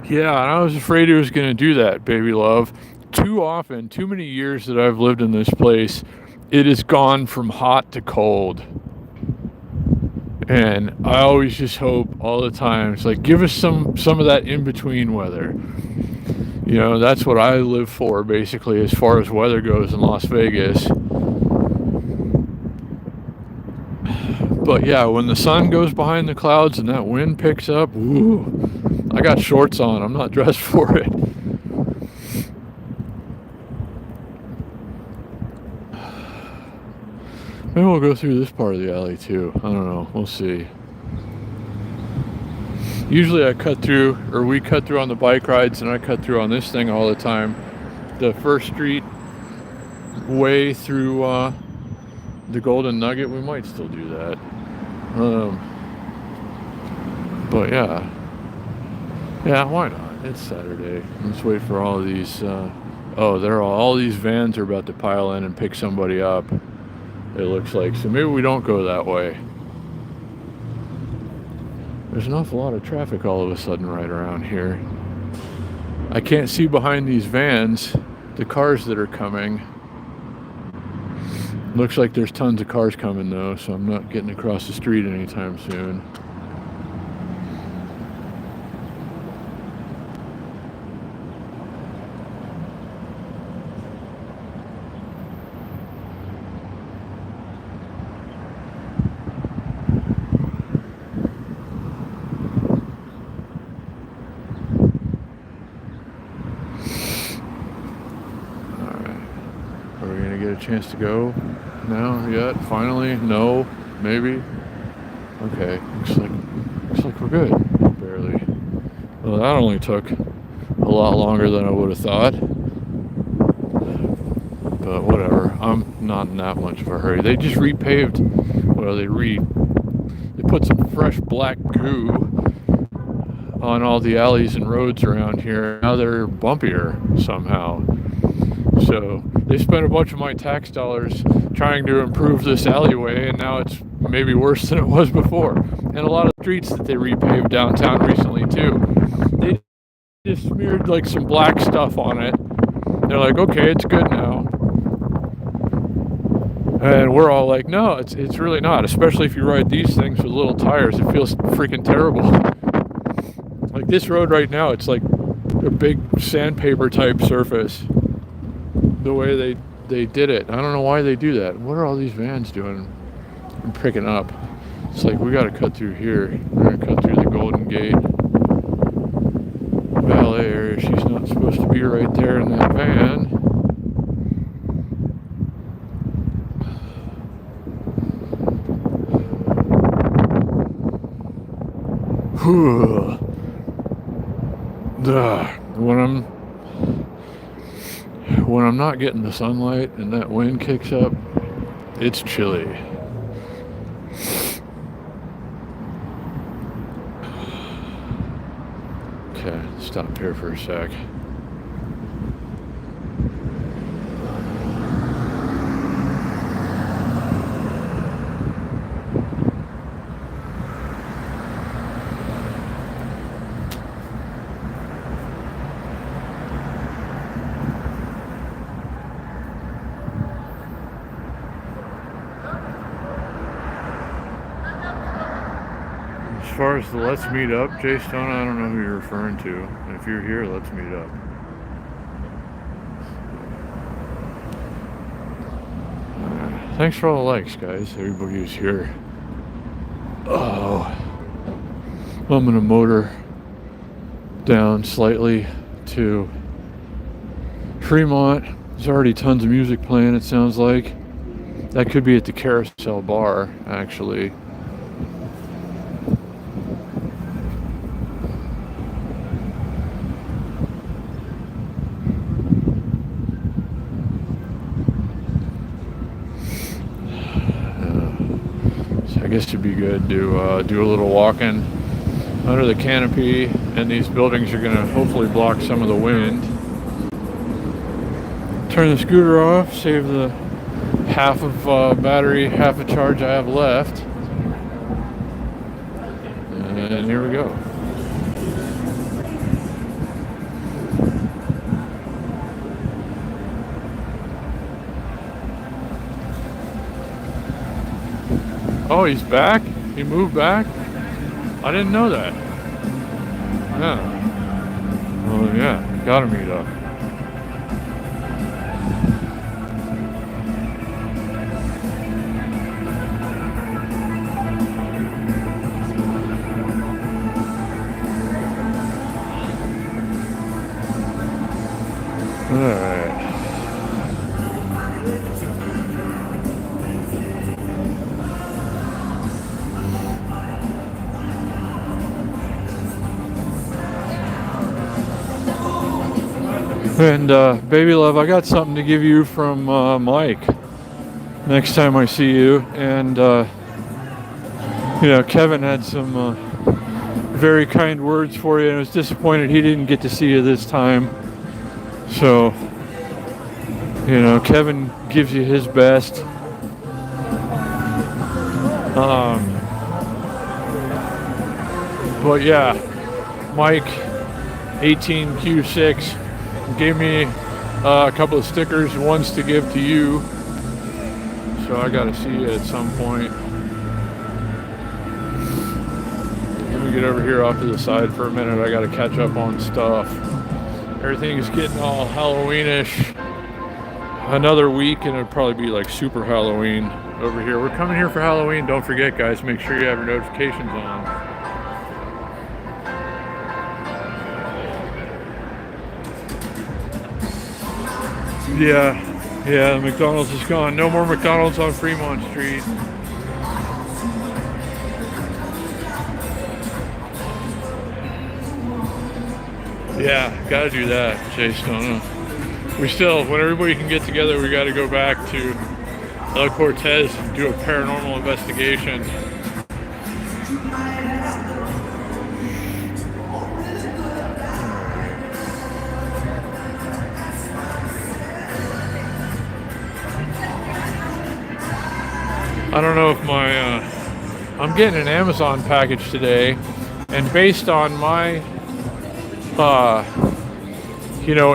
Yeah, and I was afraid it was going to do that, baby love. Too many years that I've lived in this place, it has gone from hot to cold. And I always just hope all the time, it's like, give us some of that in-between weather. That's what I live for, basically, as far as weather goes in Las Vegas. But yeah, when the sun goes behind the clouds and that wind picks up, ooh, I got shorts on. I'm not dressed for it. Maybe we'll go through this part of the alley too. I don't know. We'll see. Usually we cut through on the bike rides, and I cut through on this thing all the time. The First Street way through the Golden Nugget. We might still do that. But yeah, why not? It's Saturday. Let's wait for all of these. All these vans are about to pile in and pick somebody up. It looks like. So maybe we don't go that way. There's an awful lot of traffic all of a sudden right around here. I can't see behind these vans the cars that are coming. Looks like there's tons of cars coming though, so I'm not getting across the street anytime soon. Chance to go now yet? Finally? No? Maybe? Okay, looks like we're good. Barely. Well, that only took a lot longer than I would have thought. But whatever. I'm not in that much of a hurry. They just repaved. Well, they put some fresh black goo on all the alleys and roads around here. Now they're bumpier somehow. So they spent a bunch of my tax dollars trying to improve this alleyway, and now it's maybe worse than it was before. And a lot of streets that they repaved downtown recently too, they just smeared like some black stuff on it. They're like, okay, it's good now. And we're all like, no, it's really not. Especially if you ride these things with little tires, it feels freaking terrible. Like this road right now, it's like a big sandpaper type surface. The way they did it. I don't know why they do that. What are all these vans doing? I'm picking up. It's like we gotta cut through here. We're gonna cut through the Golden Gate valet area. She's not supposed to be right there in that van. When I'm not getting the sunlight and that wind kicks up, it's chilly. Okay, stop here for a sec. As far as the let's meet up, Jay Stone, I don't know who you're referring to. If you're here, let's meet up. Thanks for all the likes, guys. Everybody who's here. Oh, I'm gonna motor down slightly to Fremont. There's already tons of music playing, it sounds like. That could be at the Carousel Bar, actually. I guess it'd be good to do a little walking under the canopy, and these buildings are going to hopefully block some of the wind. Turn the scooter off, save the half of battery, half a charge I have left, and here we go. Oh, he's back? He moved back? I didn't know that. Yeah. Oh, yeah. Gotta meet up. All right. And baby love, I got something to give you from Mike next time I see you. And Kevin had some very kind words for you, and I was disappointed he didn't get to see you this time. So Kevin gives you his best. But yeah, Mike 18Q6 gave me a couple of stickers, ones to give to you. so I gotta see you at some point. Let me get over here off to the side for a minute. I gotta catch up on stuff. Everything's getting all Halloweenish. Another week and it'll probably be like super Halloween over here. We're coming here for Halloween. Don't forget, guys, make sure you have your notifications on. Yeah, the McDonald's is gone. No more McDonald's on Fremont Street. Yeah, gotta do that, Chase. We still, when everybody can get together, we gotta go back to El Cortez and do a paranormal investigation. I don't know if I'm getting an Amazon package today, and based on my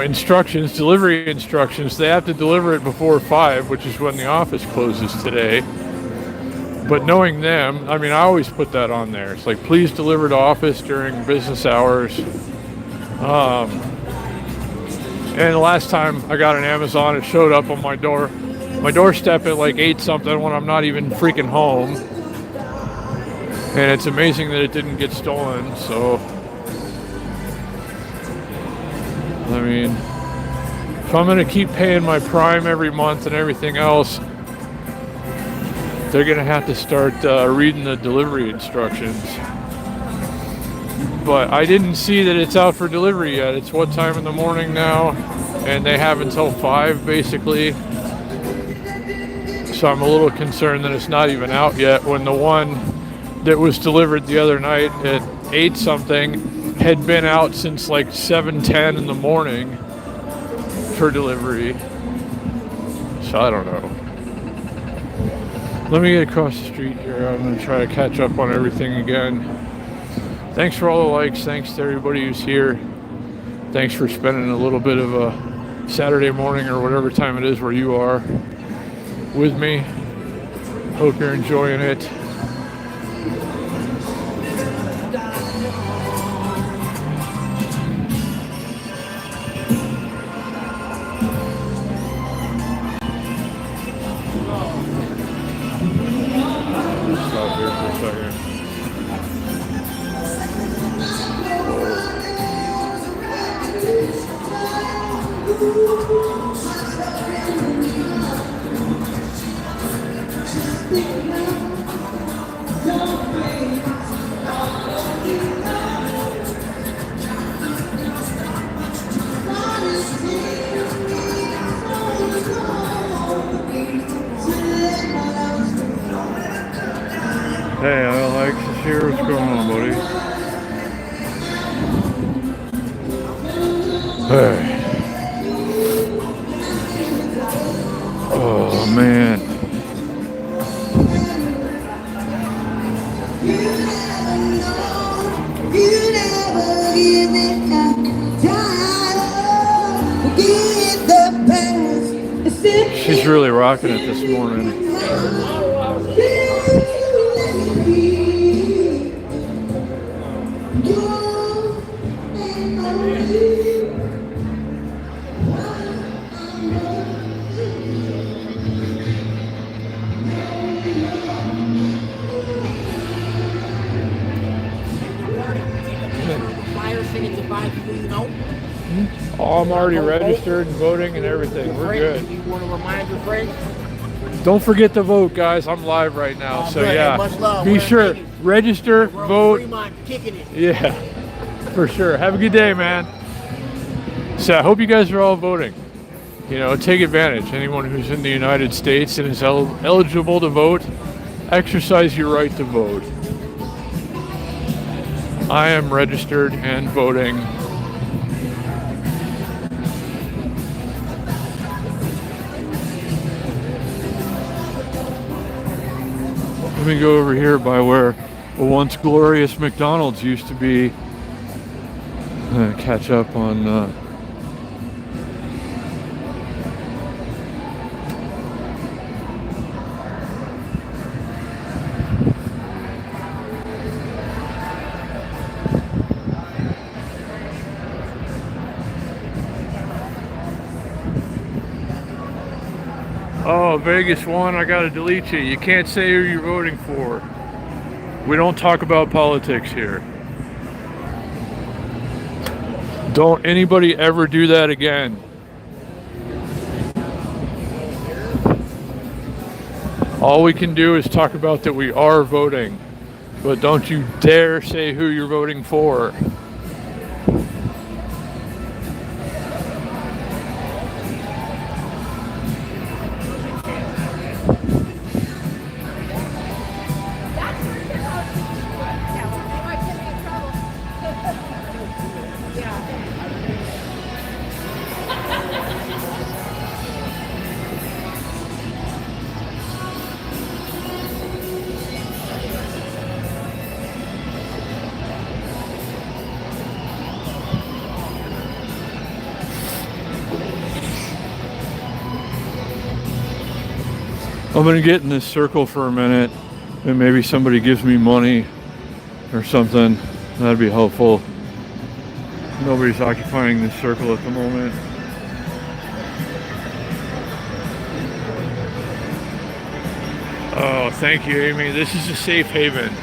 instructions, delivery instructions, they have to deliver it before 5, which is when the office closes today. But knowing them, I mean, I always put that on there. It's like, please deliver to office during business hours. And the last time I got an Amazon, it showed up on my doorstep at like 8 something when I'm not even freaking home. And it's amazing that it didn't get stolen, so I mean, if I'm gonna keep paying my Prime every month and everything else, they're gonna have to start reading the delivery instructions. But I didn't see that it's out for delivery yet. It's what time in the morning now, and they have until 5 basically. So I'm a little concerned that it's not even out yet, when the one that was delivered the other night at 8 something had been out since like 7:10 in the morning for delivery. So I don't know. Let me get across the street here. I'm going to try to catch up on everything again. Thanks for all the likes. Thanks to everybody who's here. Thanks for spending a little bit of a Saturday morning or whatever time it is where you are with me. Hope you're enjoying it. Stop here for a second. Hey, Alex is here. What's going on, buddy? Hey. Oh, man. She's really rocking it this morning. Oh, I'm already registered and voting and everything. We're good. You want to remind your friends? Don't forget to vote, guys. I'm live right now, so yeah. Be sure, register, vote. Fremont kicking it. Yeah, for sure. Have a good day, man. So I hope you guys are all voting. You know, take advantage. Anyone who's in the United States and is eligible to vote, exercise your right to vote. I am registered and voting. Let me go over here by where a once glorious McDonald's used to be. Catch up on Oh, Vegas won. I gotta delete you. You can't say who you're voting for. We don't talk about politics here. Don't anybody ever do that again. All we can do is talk about that we are voting, but don't you dare say who you're voting for. I'm gonna get in this circle for a minute and maybe somebody gives me money or something. That'd be helpful. Nobody's occupying this circle at the moment. Oh, thank you, Amy. This is a safe haven.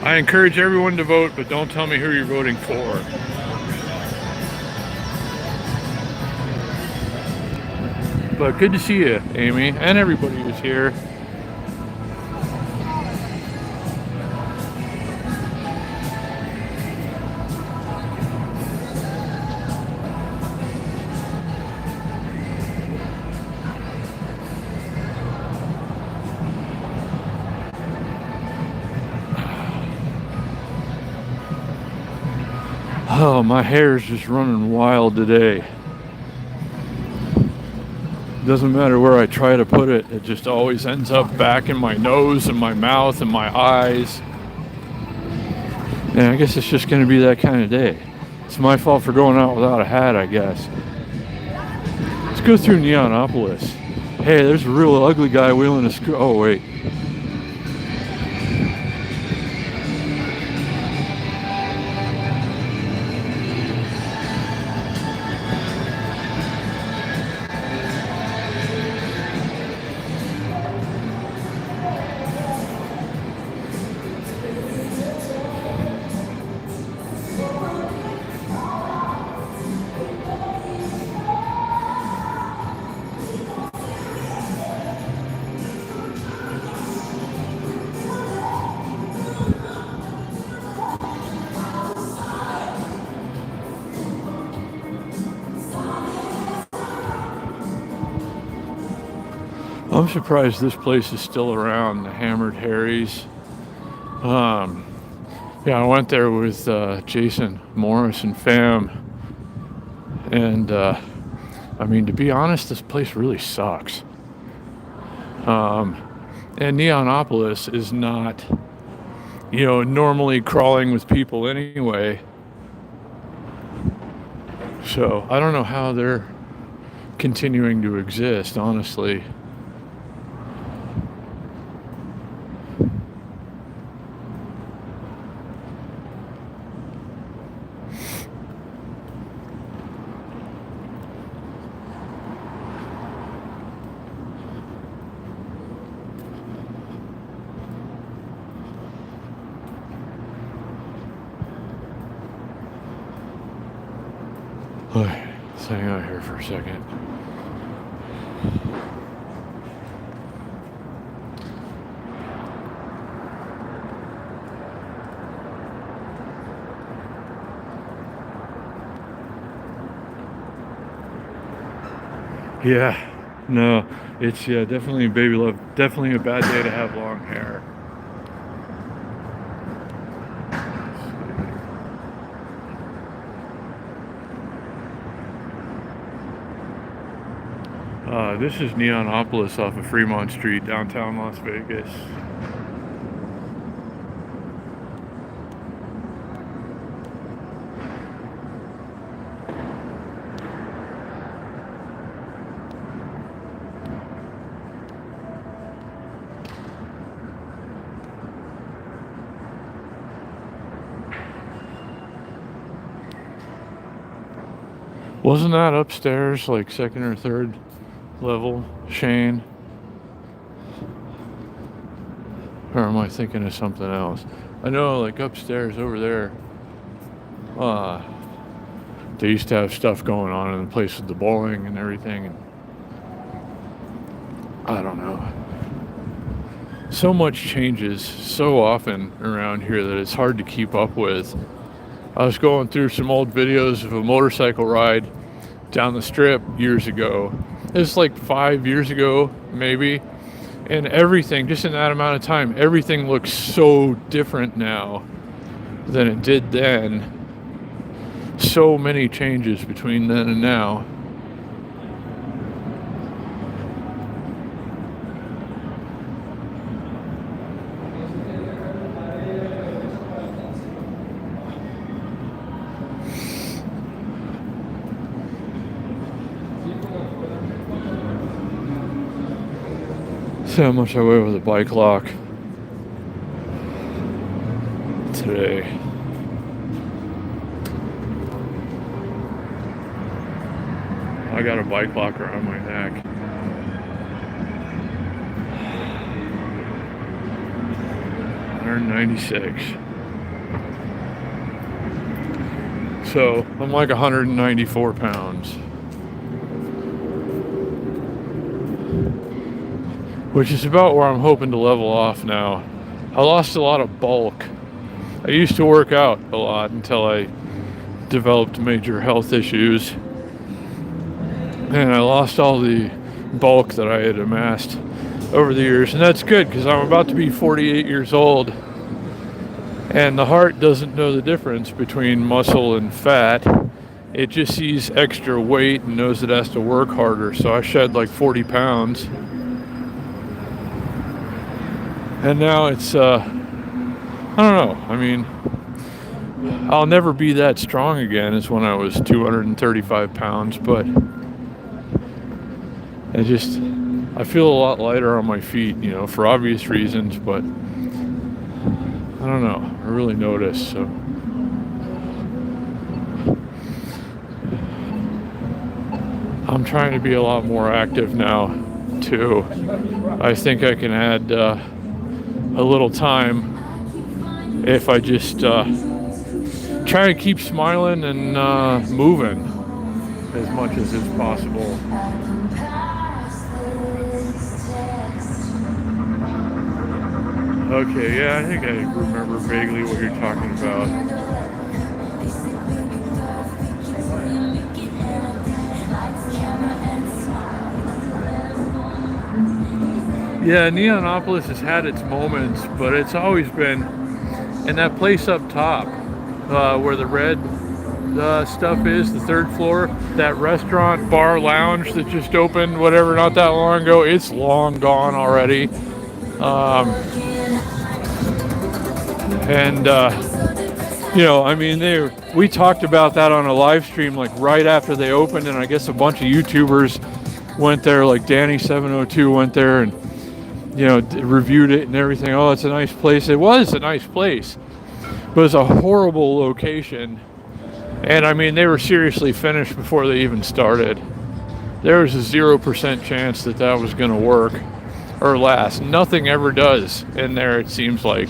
I encourage everyone to vote, but don't tell me who you're voting for. But good to see you, Amy, and everybody who's here. Oh, my hair's just running wild today. Doesn't matter where I try to put it, it just always ends up back in my nose and my mouth and my eyes. And I guess it's just going to be that kind of day. It's my fault for going out without a hat, I guess. Let's go through Neonopolis. Hey, there's a real ugly guy wheeling a screw. Oh, wait. I'm surprised this place is still around, the Hammered Harry's. Yeah, I went there with Jason Morris and fam. And, I mean, to be honest, this place really sucks. And Neonopolis is not, normally crawling with people anyway. So I don't know how they're continuing to exist, honestly. Let's hang out here for a second. Yeah, no, it's definitely baby love. Definitely a bad day to have long hair. This is Neonopolis off of Fremont Street, downtown Las Vegas. Wasn't that upstairs, like second or third level, Shane? Or am I thinking of something else? I know, like upstairs over there, they used to have stuff going on in the place with the bowling and everything. And I don't know. So much changes so often around here that it's hard to keep up with. I was going through some old videos of a motorcycle ride down the strip years ago. It was like 5 years ago, maybe. And everything, just in that amount of time, everything looks so different now than it did then. So many changes between then and now. See how much I weigh with a bike lock today. I got a bike lock around my neck. $196. So I'm like 194 pounds. Which is about where I'm hoping to level off now. I lost a lot of bulk. I used to work out a lot until I developed major health issues. And I lost all the bulk that I had amassed over the years. And that's good because I'm about to be 48 years old. And the heart doesn't know the difference between muscle and fat. It just sees extra weight and knows it has to work harder. So I shed like 40 pounds. And now it's, I don't know. I mean, I'll never be that strong again as when I was 235 pounds, but I feel a lot lighter on my feet, you know, for obvious reasons, but I don't know. I really notice, so. I'm trying to be a lot more active now, too. I think I can add, a little time if I just try to keep smiling and moving as much as is possible. Okay, yeah, I think I remember vaguely what you're talking about. Yeah, Neonopolis has had its moments, but it's always been in that place up top where the red stuff is, the third floor, that restaurant, bar, lounge that just opened, whatever, not that long ago. It's long gone already. You know, I mean, we talked about that on a live stream like right after they opened, and I guess a bunch of YouTubers went there, like Danny702 went there and, you know, reviewed it and everything. Oh, it's a nice place. It was a nice place, but it's a horrible location. And I mean, they were seriously finished before they even started. There was a 0% chance that that was going to work or last. Nothing ever does in there, it seems like.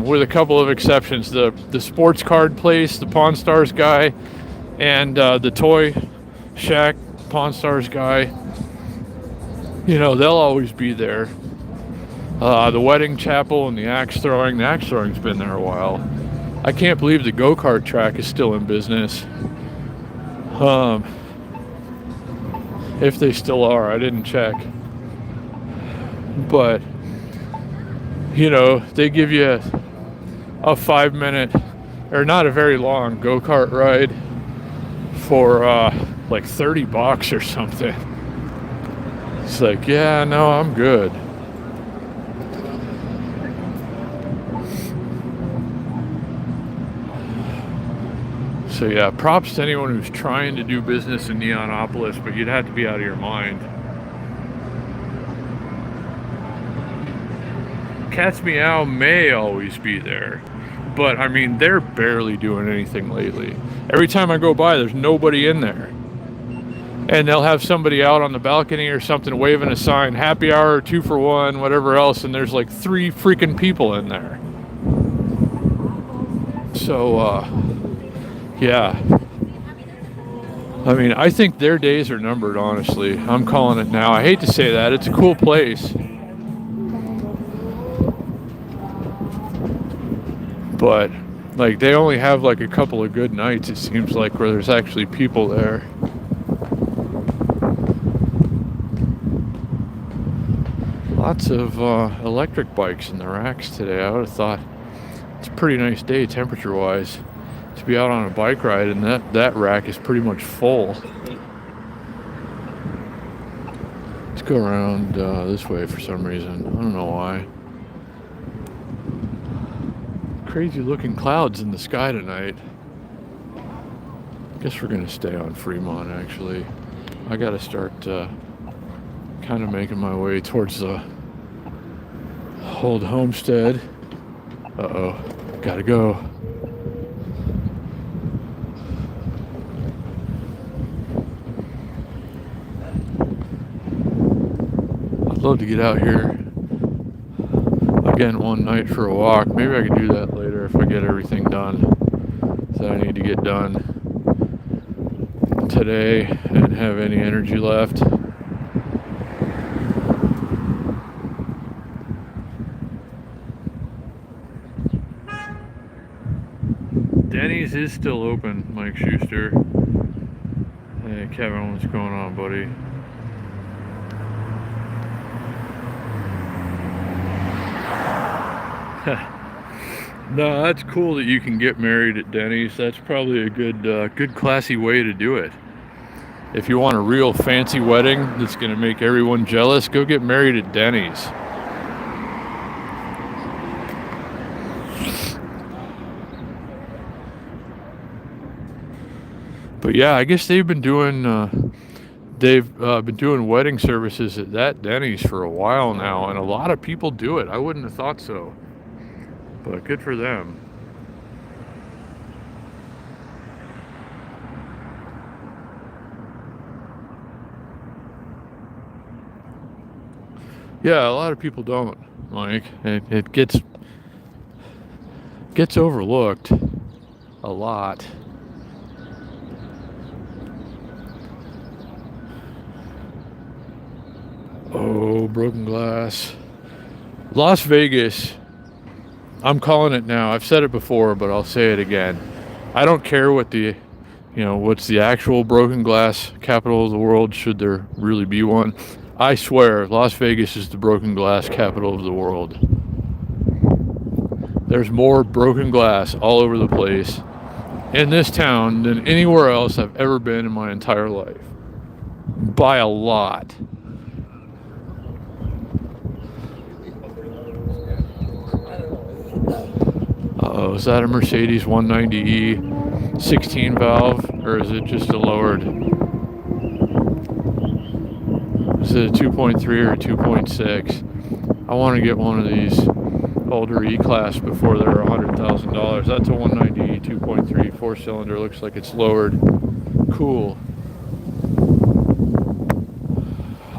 With a couple of exceptions, the sports card place, the Pawn Stars guy, and the toy shack Pawn Stars guy. You know, they'll always be there. The wedding chapel and the axe throwing. The axe throwing's been there a while. I can't believe the go-kart track is still in business. If they still are, I didn't check. But, you know, they give you a 5-minute, or not a very long go-kart ride for like $30 or something. It's like, yeah, no, I'm good. So yeah, props to anyone who's trying to do business in Neonopolis, but you'd have to be out of your mind. Cat's Meow may always be there, but I mean, they're barely doing anything lately. Every time I go by, there's nobody in there. and they'll have somebody out on the balcony or something waving a sign, happy hour, 2 for 1, whatever else, and there's like 3 freaking people in there. So, yeah. I mean, I think their days are numbered, honestly. I'm calling it now. I hate to say that. It's a cool place. But, like, they only have, like, a couple of good nights, it seems like, where there's actually people there. Lots of electric bikes in the racks today. I would have thought it's a pretty nice day, temperature-wise, to be out on a bike ride, and that rack is pretty much full. Let's go around this way for some reason. I don't know why. Crazy looking clouds in the sky tonight. Guess we're gonna stay on Fremont, actually. I gotta start kind of making my way towards the old homestead. Uh-oh, gotta go. I'd love to get out here again one night for a walk. Maybe I could do that later if I get everything done that I need to get done today and have any energy left. Denny's is still open, Mike Schuster. Hey Kevin, what's going on, buddy? No, that's cool that you can get married at Denny's. That's probably a good classy way to do it. If you want a real fancy wedding that's going to make everyone jealous, go get married at Denny's. But yeah, I guess they've been doing wedding services at that Denny's for a while now, and a lot of people do it. I wouldn't have thought so, but good for them. Yeah, a lot of people don't, Mike. It gets overlooked a lot. Oh, broken glass. Las Vegas, I'm calling it now. I've said it before, but I'll say it again. I don't care what what's the actual broken glass capital of the world, should there really be one. I swear, Las Vegas is the broken glass capital of the world. There's more broken glass all over the place in this town than anywhere else I've ever been in my entire life. By a lot. Uh-oh, is that a Mercedes 190E 16 valve, or is it just a lowered? Is it a 2.3 or a 2.6? I want to get one of these older E-Class before they're $100,000. That's a 190E 2.3 4-cylinder. Looks like it's lowered. Cool.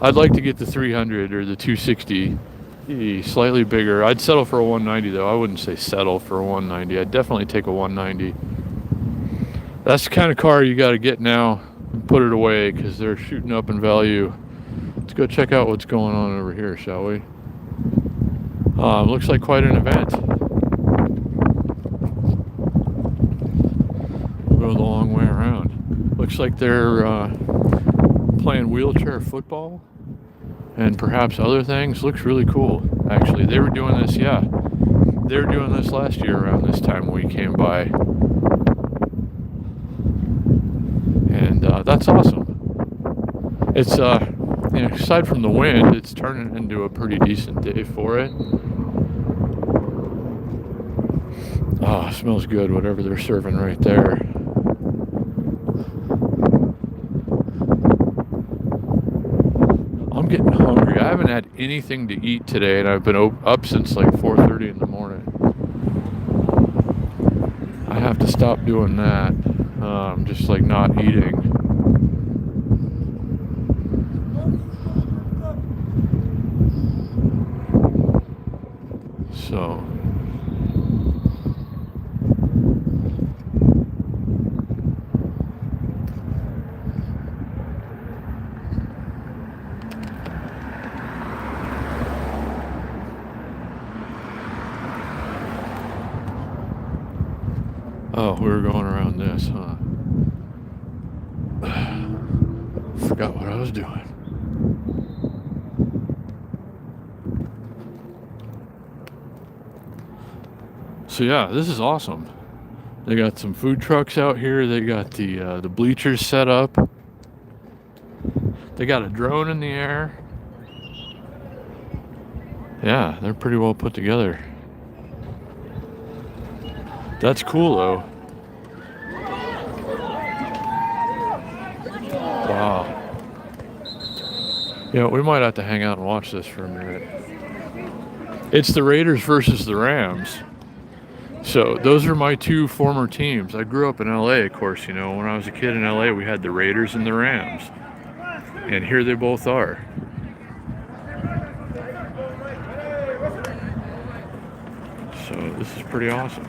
I'd like to get the 300 or the 260. Slightly bigger. I'd settle for a 190 though. I wouldn't say settle for a 190. I'd definitely take a 190. That's the kind of car you got to get now and put it away because they're shooting up in value. Let's go check out what's going on over here, shall we? Looks like quite an event. We'll go the long way around. Looks like they're playing wheelchair football and perhaps other things. Looks really cool, actually. They were doing this, yeah. They were doing this last year around this time when we came by. And that's awesome. It's, aside from the wind, it's turning into a pretty decent day for it. Oh, it smells good, whatever they're serving right there. I'm getting hungry. I haven't had anything to eat today, and I've been up since like 4:30 in the morning. I have to have to stop doing that. I'm just like not eating. Oh, we were going around this, huh? Forgot what I was doing. So yeah, this is awesome. They got some food trucks out here. They got the bleachers set up. They got a drone in the air. Yeah, they're pretty well put together. That's cool though. Wow. Yeah, we might have to hang out and watch this for a minute. It's the Raiders versus the Rams. So those are my two former teams. I grew up in LA, of course, you know. When I was a kid in LA, we had the Raiders and the Rams. And here they both are. So this is pretty awesome.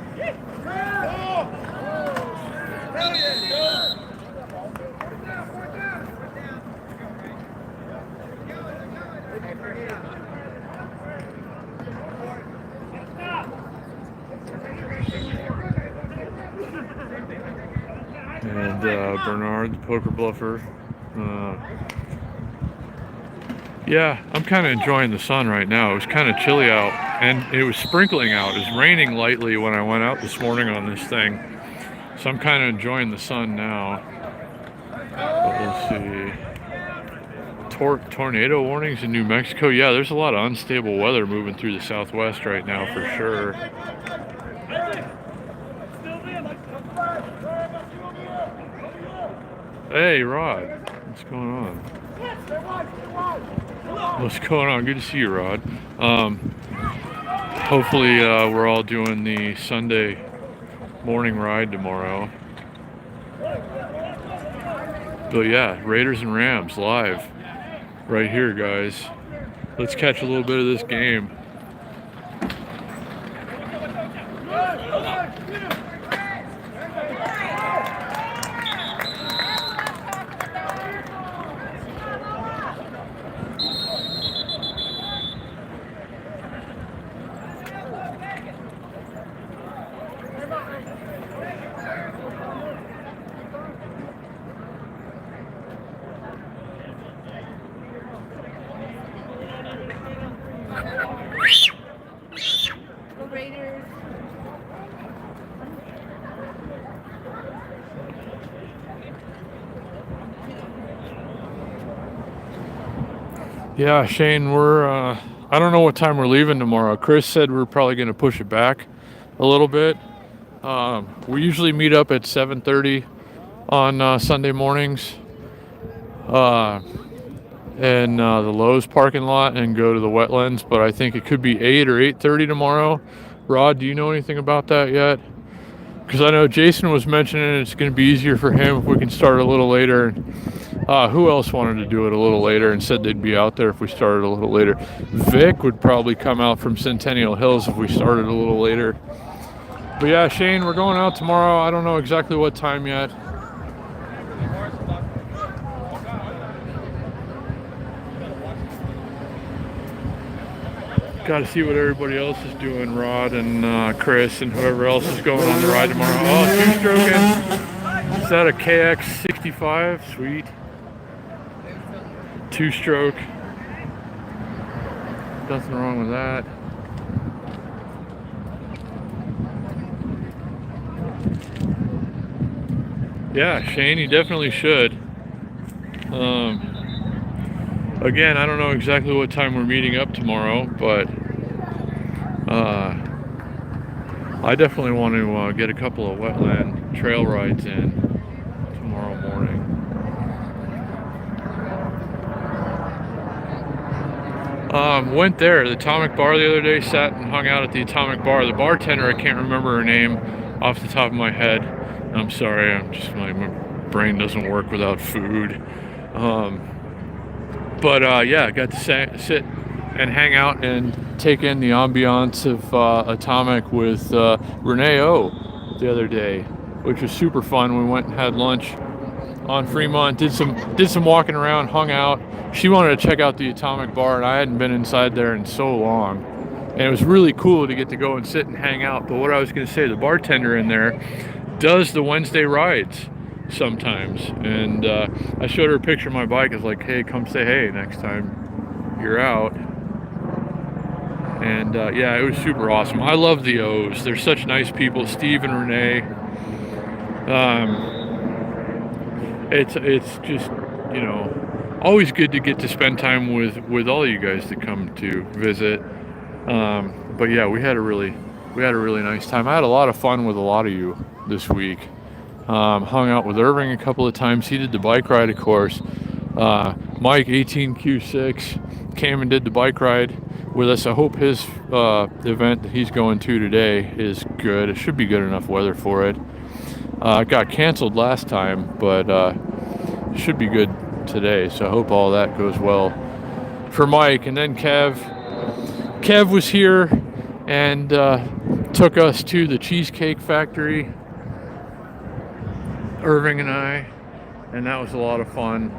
And Bernard, the poker bluffer. Yeah, I'm kind of enjoying the sun right now. It was kind of chilly out, and it was sprinkling out. It was raining lightly when I went out this morning on this thing. So I'm kind of enjoying the sun now. But let's see. Tornado warnings in New Mexico. Yeah, there's a lot of unstable weather moving through the southwest right now for sure. Hey, Rod. What's going on? What's going on? Good to see you, Rod. Hopefully we're all doing the Sunday morning ride tomorrow. But yeah, Raiders and Rams live right here, guys. Let's catch a little bit of this game. Yeah, Shane, we're, I don't know what time we're leaving tomorrow. Chris said we're probably going to push it back a little bit. We usually meet up at 7:30 on Sunday mornings in the Lowe's parking lot and go to the wetlands, but I think it could be 8 or 8:30 tomorrow. Rod, do you know anything about that yet? Because I know Jason was mentioning it's going to be easier for him if we can start a little later. Who else wanted to do it a little later and said they'd be out there if we started a little later? Vic would probably come out from Centennial Hills if we started a little later. But yeah, Shane, we're going out tomorrow. I don't know exactly what time yet. Got to see what everybody else is doing, Rod and Chris and whoever else is going on the ride tomorrow. Oh, two-stroking. Is that a KX65? Sweet. Two-stroke. Nothing wrong with that. Yeah, Shane, you definitely should. Again, I don't know exactly what time we're meeting up tomorrow, but I definitely want to get a couple of wetland trail rides in tomorrow morning. Went there, the Atomic Bar the other day, sat and hung out at the Atomic Bar. The bartender, I can't remember her name off the top of my head. I'm sorry, my brain doesn't work without food. Yeah, I got to sit and hang out and take in the ambiance of Atomic with Renee O the other day, which was super fun. We went and had lunch on Fremont, did some walking around, hung out. She wanted to check out the Atomic Bar, and I hadn't been inside there in so long. And it was really cool to get to go and sit and hang out. But what I was going to say, the bartender in there, does the Wednesday rides sometimes. And I showed her a picture of my bike. I was like, hey, come say hey next time you're out. And yeah, it was super awesome. I love the O's. They're such nice people, Steve and Renee. It's just, you know, always good to get to spend time with all you guys that come to visit. But yeah, we had a really nice time. I had a lot of fun with a lot of you this week. Hung out with Irving a couple of times. He did the bike ride, of course. Mike 18Q6 came and did the bike ride with us. I hope his event that he's going to today is good. It should be good enough weather for it. It got canceled last time, but it should be good today. So I hope all that goes well for Mike. And then Kev was here and took us to the Cheesecake Factory, Irving and I, and that was a lot of fun.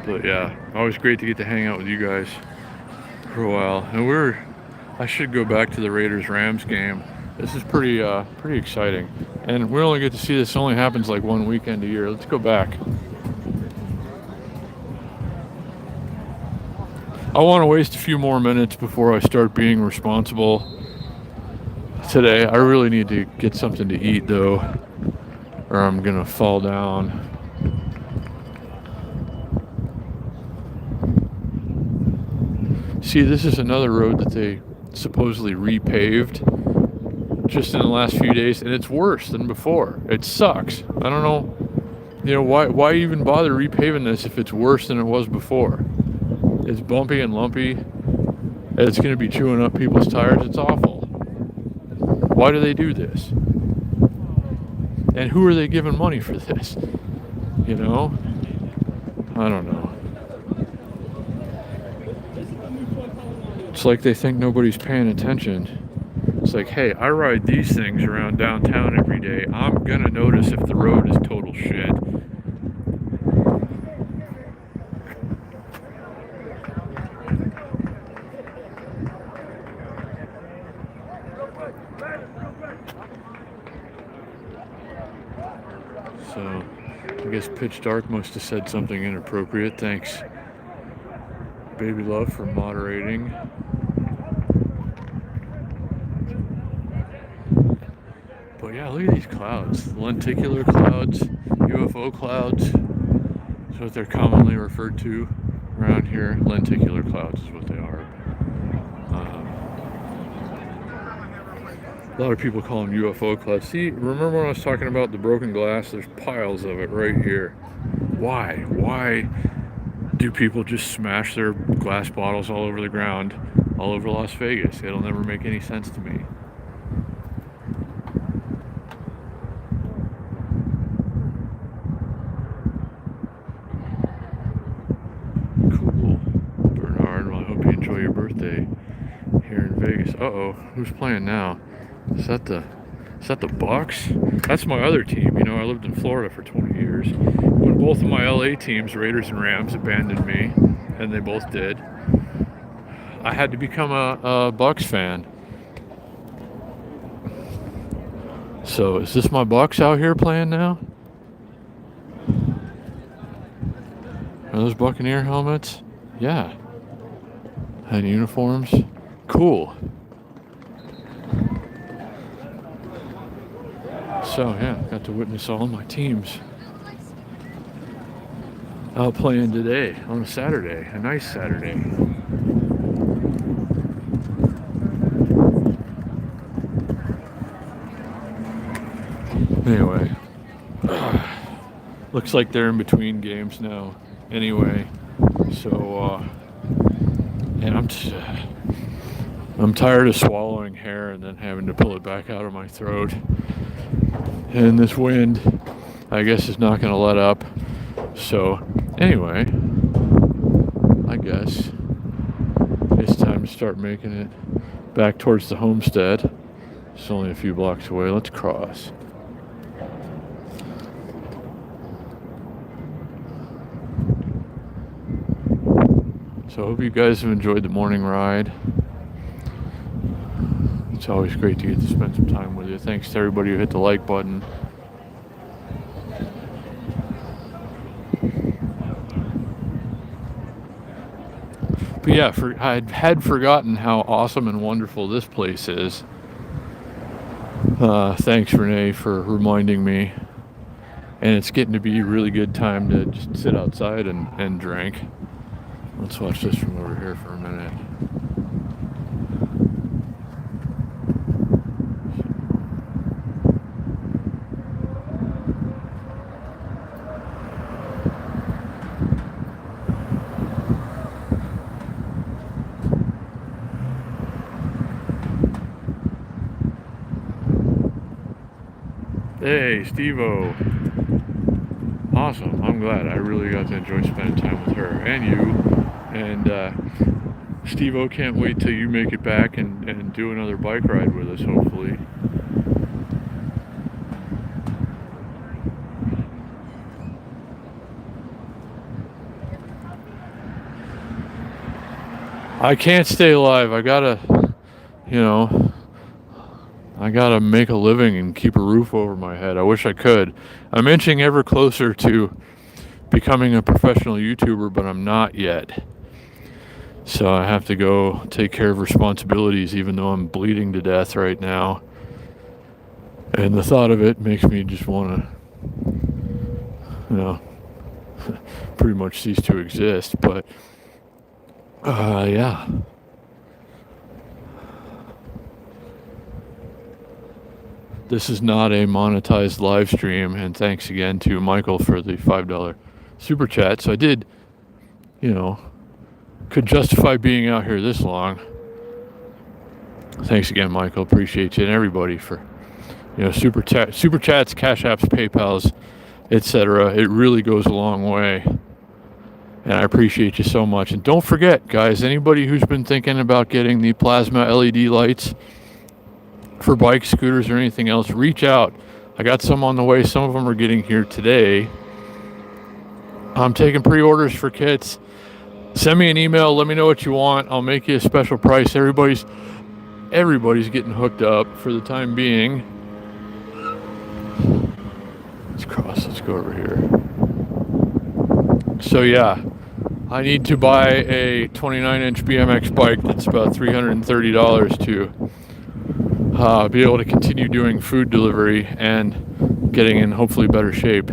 But yeah, always great to get to hang out with you guys for a while. And I should go back to the Raiders-Rams game. This is pretty exciting. And we only get to see this. It only happens like one weekend a year. Let's go back. I want to waste a few more minutes before I start being responsible today. I really need to get something to eat though, or I'm gonna fall down. See, this is another road that they supposedly repaved just in the last few days, and it's worse than before. It sucks. I don't know, you know, why even bother repaving this if it's worse than it was before? It's bumpy and lumpy. It's going to be chewing up people's tires. It's awful. Why do they do this? And who are they giving money for this? You know? I don't know. It's like they think nobody's paying attention. It's like, hey, I ride these things around downtown every day. I'm gonna notice if the road is total shit. So, I guess Pitch Dark must have said something inappropriate. Thanks, Baby Love, for moderating. But yeah, look at these clouds. Lenticular clouds, UFO clouds. That's what they're commonly referred to around here. Lenticular clouds is what they are. A lot of people call them UFO clouds. See, remember when I was talking about the broken glass? There's piles of it right here. Why? Why do people just smash their glass bottles all over the ground, all over Las Vegas? It'll never make any sense to me. Cool. Bernard, well, I hope you enjoy your birthday here in Vegas. Uh-oh, who's playing now? Is that the Bucks? That's my other team. You know, I lived in Florida for 20 years. When both of my LA teams, Raiders and Rams, abandoned me, and they both did, I had to become a Bucks fan. So is this my Bucks out here playing now? Are those Buccaneer helmets? Yeah. And uniforms? Cool. So yeah, got to witness all my teams out playing today on a Saturday, a nice Saturday. Anyway, looks like they're in between games now. Anyway, so and I'm tired of swallowing hair and then having to pull it back out of my throat. And this wind, I guess, is not going to let up. So, anyway, I guess it's time to start making it back towards the homestead. It's only a few blocks away. Let's cross. So I hope you guys have enjoyed the morning ride. It's always great to get to spend some time with you. Thanks to everybody who hit the like button. But yeah, I had forgotten how awesome and wonderful this place is. Thanks, Renee, for reminding me. And it's getting to be a really good time to just sit outside and drink. Let's watch this from over here for a minute. Hey, Steve-O. Awesome. I'm glad. I really got to enjoy spending time with her and you. And Steve-O can't wait till you make it back and do another bike ride with us, hopefully. I can't stay alive. I gotta make a living and keep a roof over my head. I wish I could. I'm inching ever closer to becoming a professional YouTuber, but I'm not yet. So I have to go take care of responsibilities, even though I'm bleeding to death right now. And the thought of it makes me just want to, pretty much cease to exist. But, yeah. This is not a monetized live stream, and thanks again to Michael for the $5 super chat. So I did, could justify being out here this long. Thanks again, Michael. Appreciate you and everybody for, super chats, Cash Apps, PayPals, etc. It really goes a long way, and I appreciate you so much. And don't forget, guys, anybody who's been thinking about getting the plasma LED lights for bikes, scooters, or anything else, reach out. I got some on the way. Some of them are getting here today. I'm taking pre-orders for kits. Send me an email. Let me know what you want. I'll make you a special price. Everybody's getting hooked up for the time being. Let's cross. Let's go over here. So yeah, I need to buy a 29-inch BMX bike that's about $330 to be able to continue doing food delivery and getting in hopefully better shape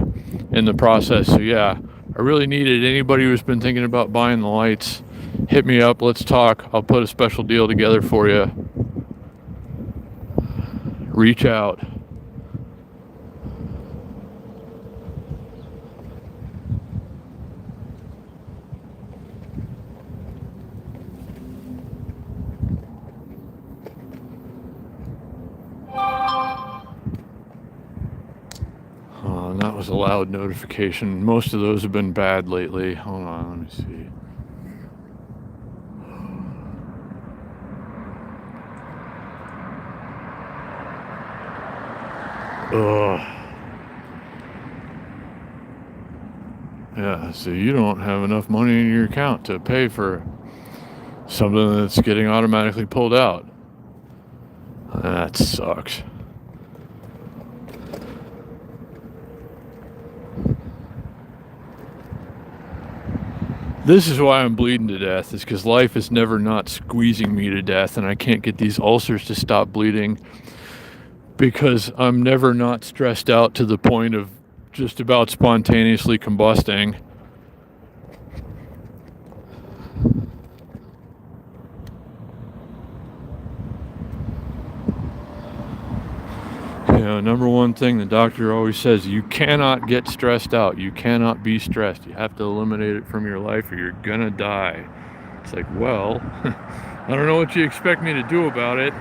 in the process. So yeah, I really need it. Anybody who's been thinking about buying the lights, hit me up. Let's talk. I'll put a special deal together for you. Reach out. That was a loud notification. Most of those have been bad lately. Hold on, let me see. Ugh. Yeah, so you don't have enough money in your account to pay for something that's getting automatically pulled out. That sucks. This is why I'm bleeding to death, is because life is never not squeezing me to death, and I can't get these ulcers to stop bleeding because I'm never not stressed out to the point of just about spontaneously combusting. Number one thing the doctor always says, you cannot get stressed out. You cannot be stressed. You have to eliminate it from your life or you're gonna die. It's like, well, I don't know what you expect me to do about it.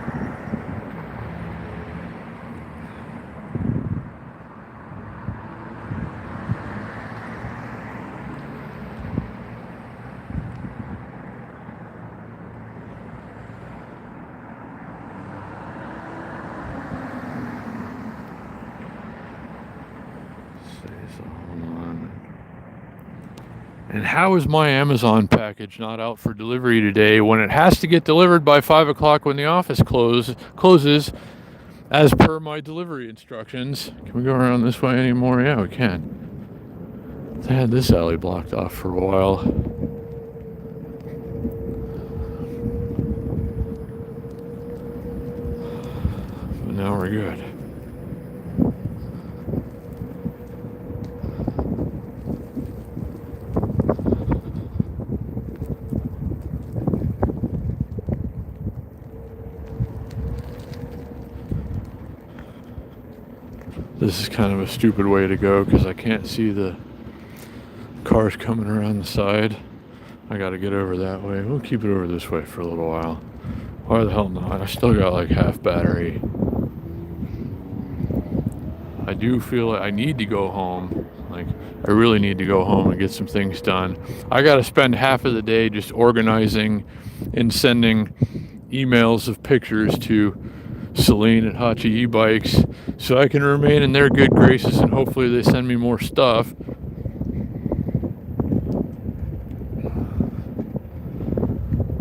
And how is my Amazon package not out for delivery today when it has to get delivered by 5 o'clock when the office closes as per my delivery instructions? Can we go around this way anymore? Yeah, we can. They had this alley blocked off for a while. But now we're good. This is kind of a stupid way to go because I can't see the cars coming around the side. I got to get over that way. We'll keep it over this way for a little while. Why the hell not? I still got like half battery. I do feel like I need to go home. Like, I really need to go home and get some things done. I got to spend half of the day just organizing and sending emails of pictures to Celine and Hachi e-bikes so I can remain in their good graces and hopefully they send me more stuff.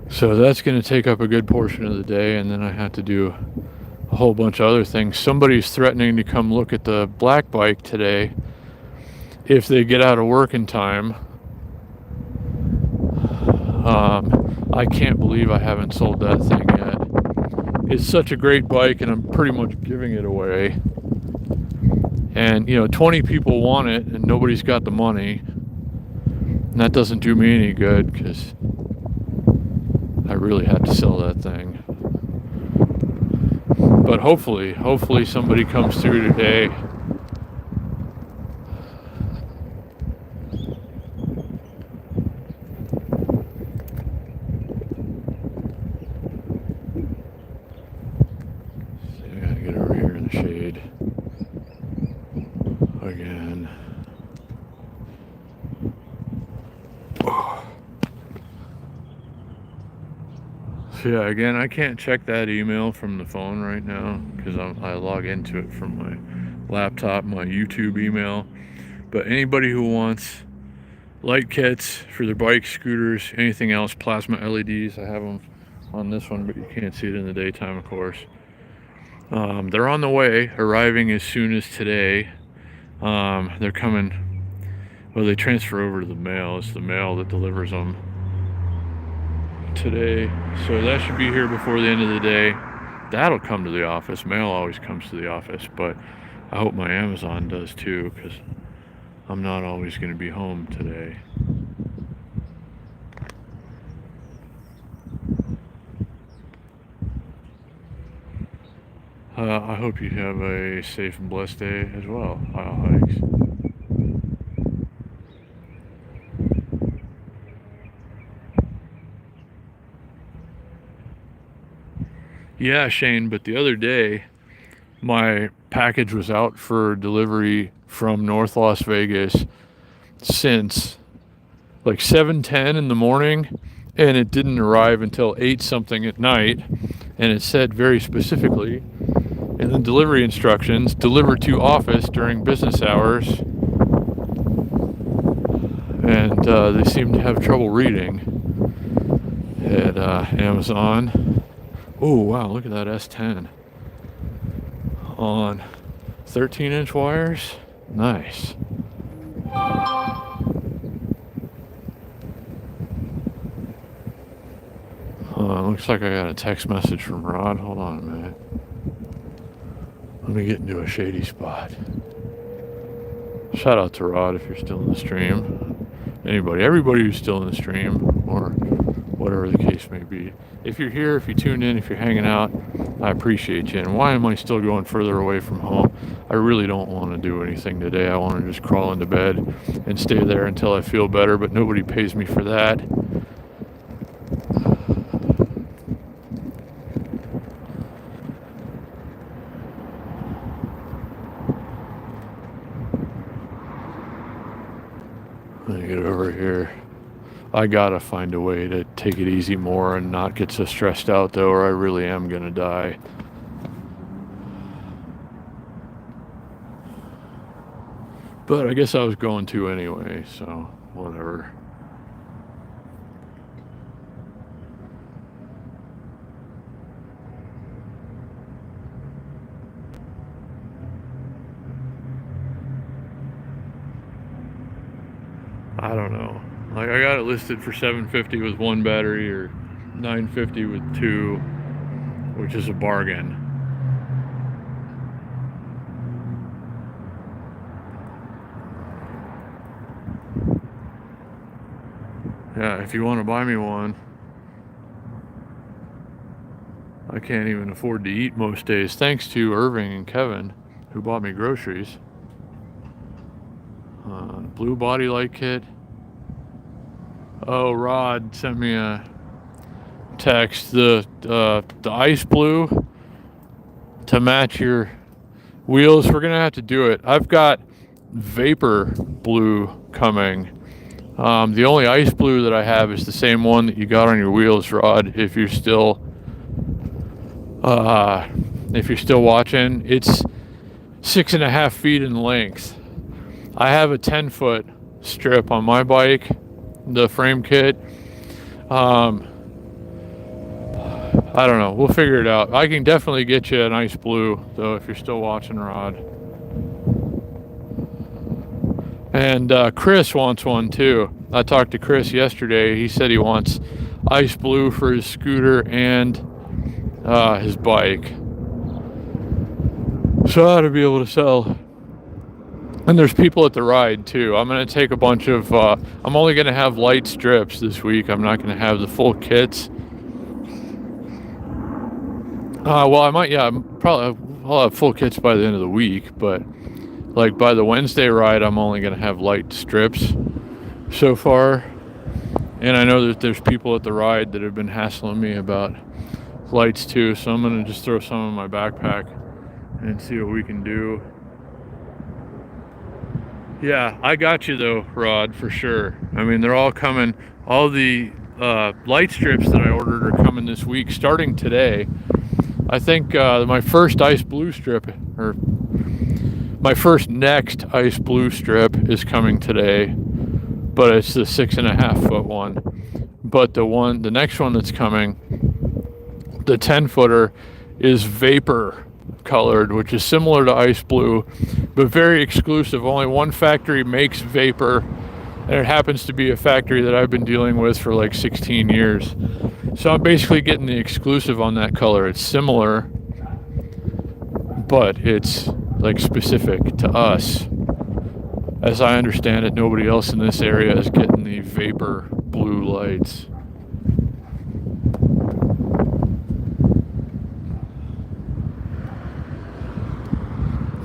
So that's going to take up a good portion of the day, and then I have to do a whole bunch of other things. Somebody's threatening to come look at the black bike today if they get out of work in time. I can't believe I haven't sold that thing yet. It's such a great bike and I'm pretty much giving it away. And 20 people want it and nobody's got the money. And that doesn't do me any good because I really had to sell that thing. But hopefully somebody comes through today. Shade again. So yeah, again, I can't check that email from the phone right now because I log into it from my laptop, my YouTube email. But anybody who wants light kits for their bikes, scooters, anything else, plasma LEDs, I have them on this one, but you can't see it in the daytime, of course. They're on the way, arriving as soon as today. They're coming, well, they transfer over to the mail. It's the mail that delivers them today. So that should be here before the end of the day. That'll come to the office. Mail always comes to the office, but I hope my Amazon does too, because I'm not always going to be home today. I hope you have a safe and blessed day as well, hikes. Yeah, Shane, but the other day, my package was out for delivery from North Las Vegas since like 7:10 in the morning, and it didn't arrive until 8 something at night, and it said very specifically in the delivery instructions, deliver to office during business hours. And they seem to have trouble reading at Amazon. Oh, wow, look at that S10 on 13-inch wires. Nice. Looks like I got a text message from Rod. Hold on a minute. Let me get into a shady spot. Shout out to Rod if you're still in the stream. Everybody who's still in the stream, or whatever the case may be. If you're here, if you tuned in, if you're hanging out, I appreciate you. And why am I still going further away from home? I really don't want to do anything today. I want to just crawl into bed and stay there until I feel better, but nobody pays me for that. Let me get over here. I gotta find a way to take it easy more and not get so stressed out though, or I really am gonna die. But I guess I was going to anyway, so whatever. I don't know. Like, I got it listed for $750 with one battery or $950 with two, which is a bargain. Yeah, if you want to buy me one. I can't even afford to eat most days, thanks to Irving and Kevin, who bought me groceries. Blue body light kit. Oh, Rod sent me a text. The ice blue to match your wheels. We're gonna have to do it. I've got vapor blue coming. The only ice blue that I have is the same one that you got on your wheels, Rod. If you're still watching, it's 6.5 feet in length. I have a 10-foot strip on my bike, the frame kit. I don't know. We'll figure it out. I can definitely get you an ice blue, though, if you're still watching, Rod. And Chris wants one, too. I talked to Chris yesterday. He said he wants ice blue for his scooter and his bike. So I ought to be able to sell. And there's people at the ride too. I'm going to take a bunch of, I'm only going to have light strips this week. I'm not going to have the full kits. Well, I might, yeah, I'll have full kits by the end of the week, but like by the Wednesday ride, I'm only going to have light strips so far. And I know that there's people at the ride that have been hassling me about lights too, so I'm going to just throw some in my backpack and see what we can do. Yeah, I got you though, Rod, for sure. I mean, they're all coming. All the light strips that I ordered are coming this week, starting today. I think my first ice blue strip, or my first next ice blue strip, is coming today, but it's the 6.5 foot one. But the next one that's coming, the 10-footer, is vapor colored, which is similar to ice blue, but very exclusive. Only one factory makes vapor, and it happens to be a factory that I've been dealing with for like 16 years. So I'm basically getting the exclusive on that color. It's similar, but it's like specific to us. As I understand it, nobody else in this area is getting the vapor blue lights.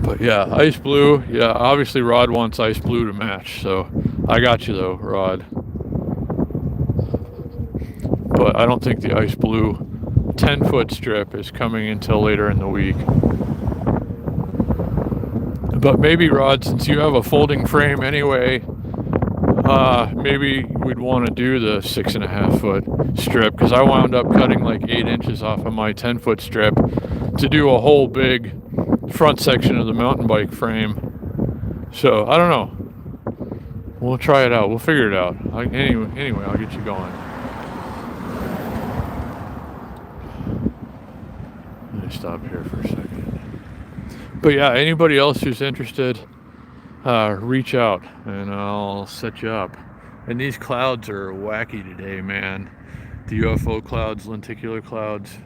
But yeah, ice blue. Yeah, obviously Rod wants ice blue to match, so I got you though, Rod. But I don't think the ice blue 10-foot strip is coming until later in the week. But maybe, Rod, since you have a folding frame anyway, maybe we'd want to do the 6.5 foot strip, because I wound up cutting like 8 inches off of my 10-foot strip to do a whole big front section of the mountain bike frame. So I don't know. We'll try it out. We'll figure it out. Anyway, I'll get you going. Let me stop here for a second. But yeah, anybody else who's interested, reach out and I'll set you up. And these clouds are wacky today, man. The UFO clouds, lenticular clouds.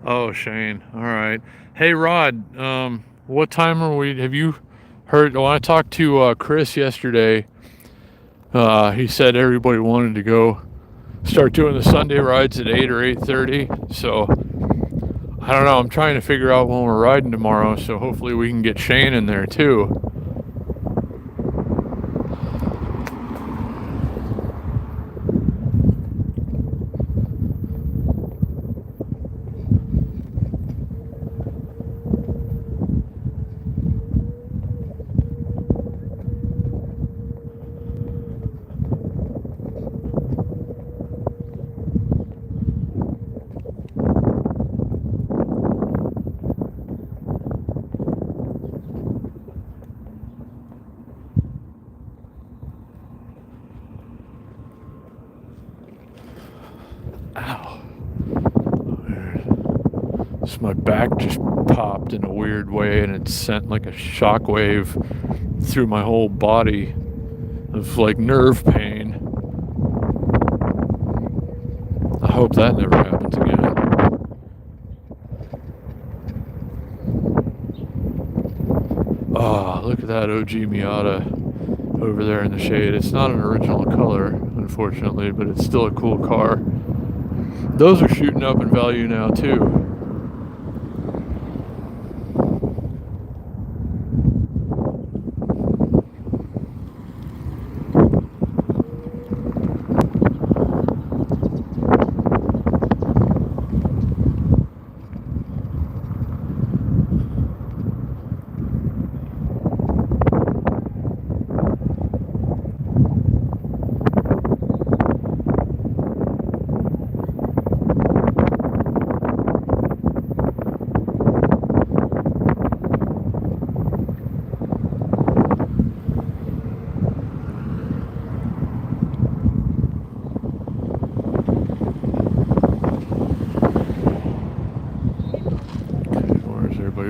Oh, Shane. All right. Hey, Rod, what time are we? Have you heard? When I talked to Chris yesterday, he said everybody wanted to go start doing the Sunday rides at 8 or 8:30. So I don't know. I'm trying to figure out when we're riding tomorrow. So hopefully we can get Shane in there too. So my back just popped in a weird way, and it sent like a shockwave through my whole body of like nerve pain. I hope that never happens again. Oh, look at that OG Miata over there in the shade. It's not an original color, unfortunately, but it's still a cool car. Those are shooting up in value now too.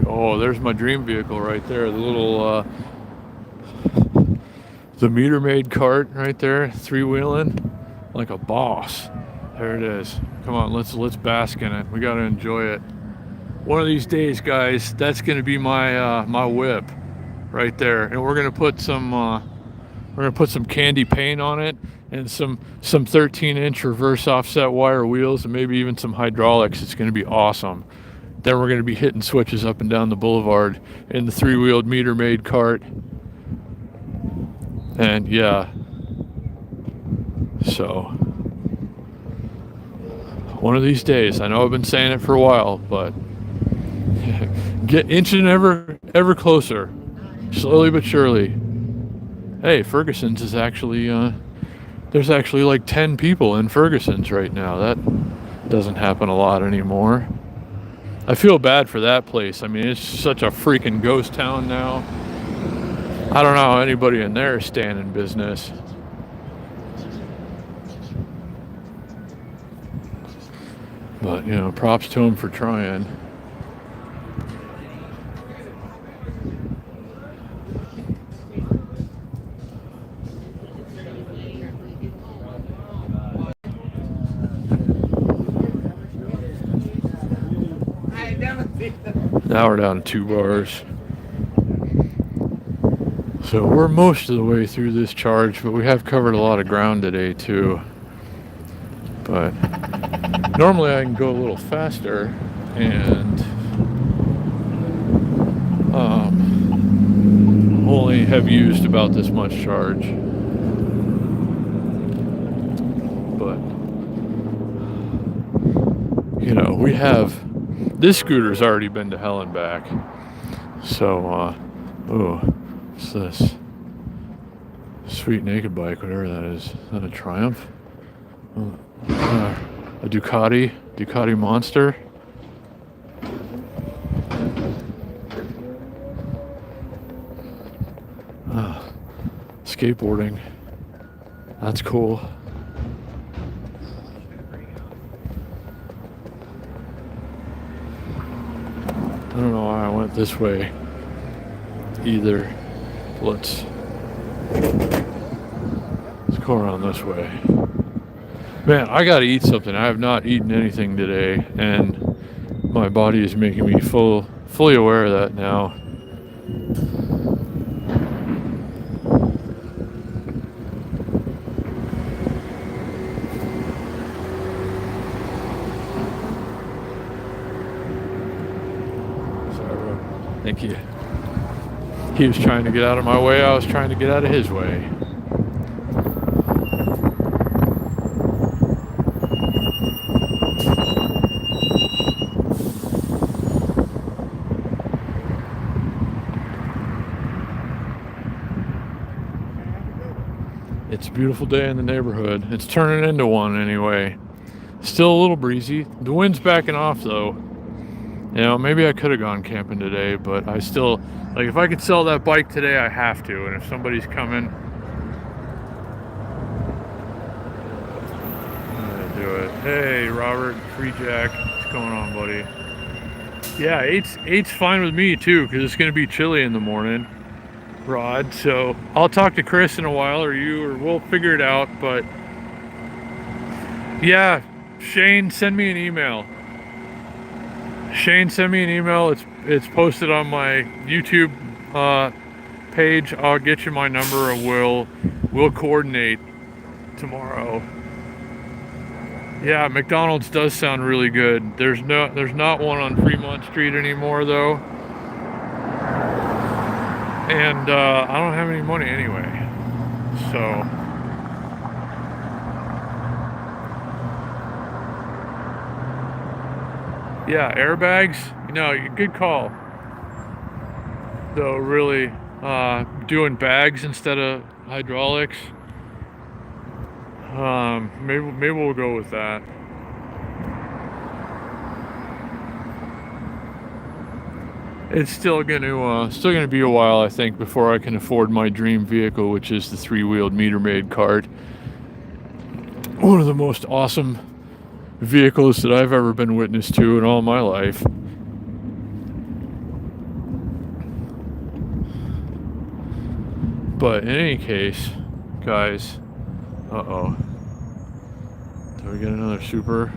Oh, there's my dream vehicle right there. The little, the meter maid cart right there, three-wheeling like a boss. There it is. Come on, let's bask in it. We got to enjoy it. One of these days, guys, that's going to be my my whip right there, and we're going to put some candy paint on it and some 13-inch reverse offset wire wheels and maybe even some hydraulics. It's going to be awesome. Then we're going to be hitting switches up and down the boulevard in the three-wheeled meter maid cart. And yeah, so one of these days, I know I've been saying it for a while, but get inching ever closer, slowly but surely. Hey, Ferguson's is actually there's actually like 10 people in Ferguson's right now. That doesn't happen a lot anymore. I feel bad for that place. I mean, it's such a freaking ghost town now. I don't know how anybody in there is staying in business. But, you know, props to them for trying. Now we're down to 2 bars. So we're most of the way through this charge, but we have covered a lot of ground today too. But normally I can go a little faster and only have used about this much charge. But, you know, we have... This scooter's already been to hell and back. So, oh, what's this? Sweet naked bike, whatever that is. Is that a Triumph? A Ducati Monster. Skateboarding. That's cool. I don't know why I went this way either. Let's go around this way. Man, I gotta eat something. I have not eaten anything today, and my body is making me fully aware of that now. Thank you. He was trying to get out of my way. I was trying to get out of his way. It's a beautiful day in the neighborhood. It's turning into one anyway. Still a little breezy. The wind's backing off though. You know, maybe I could have gone camping today, but I still, like, if I could sell that bike today, I have to. And if somebody's coming, I'm gonna do it. Hey, Robert, Free Jack, what's going on, buddy? Yeah, eight's fine with me too, because it's going to be chilly in the morning, Rod. So I'll talk to Chris in a while, or you, or we'll figure it out. But yeah, Shane, send me an email. Shane, send me an email. It's posted on my YouTube page. I'll get you my number, and we'll coordinate tomorrow. Yeah, McDonald's does sound really good. There's not one on Fremont Street anymore though, and I don't have any money anyway, so yeah, airbags. No, good call. Though really, doing bags instead of hydraulics. Maybe we'll go with that. It's still gonna be a while, I think, before I can afford my dream vehicle, which is the 3-wheeled meter-maid cart. One of the most awesome vehicles that I've ever been witness to in all my life. But in any case, guys, do we get another super?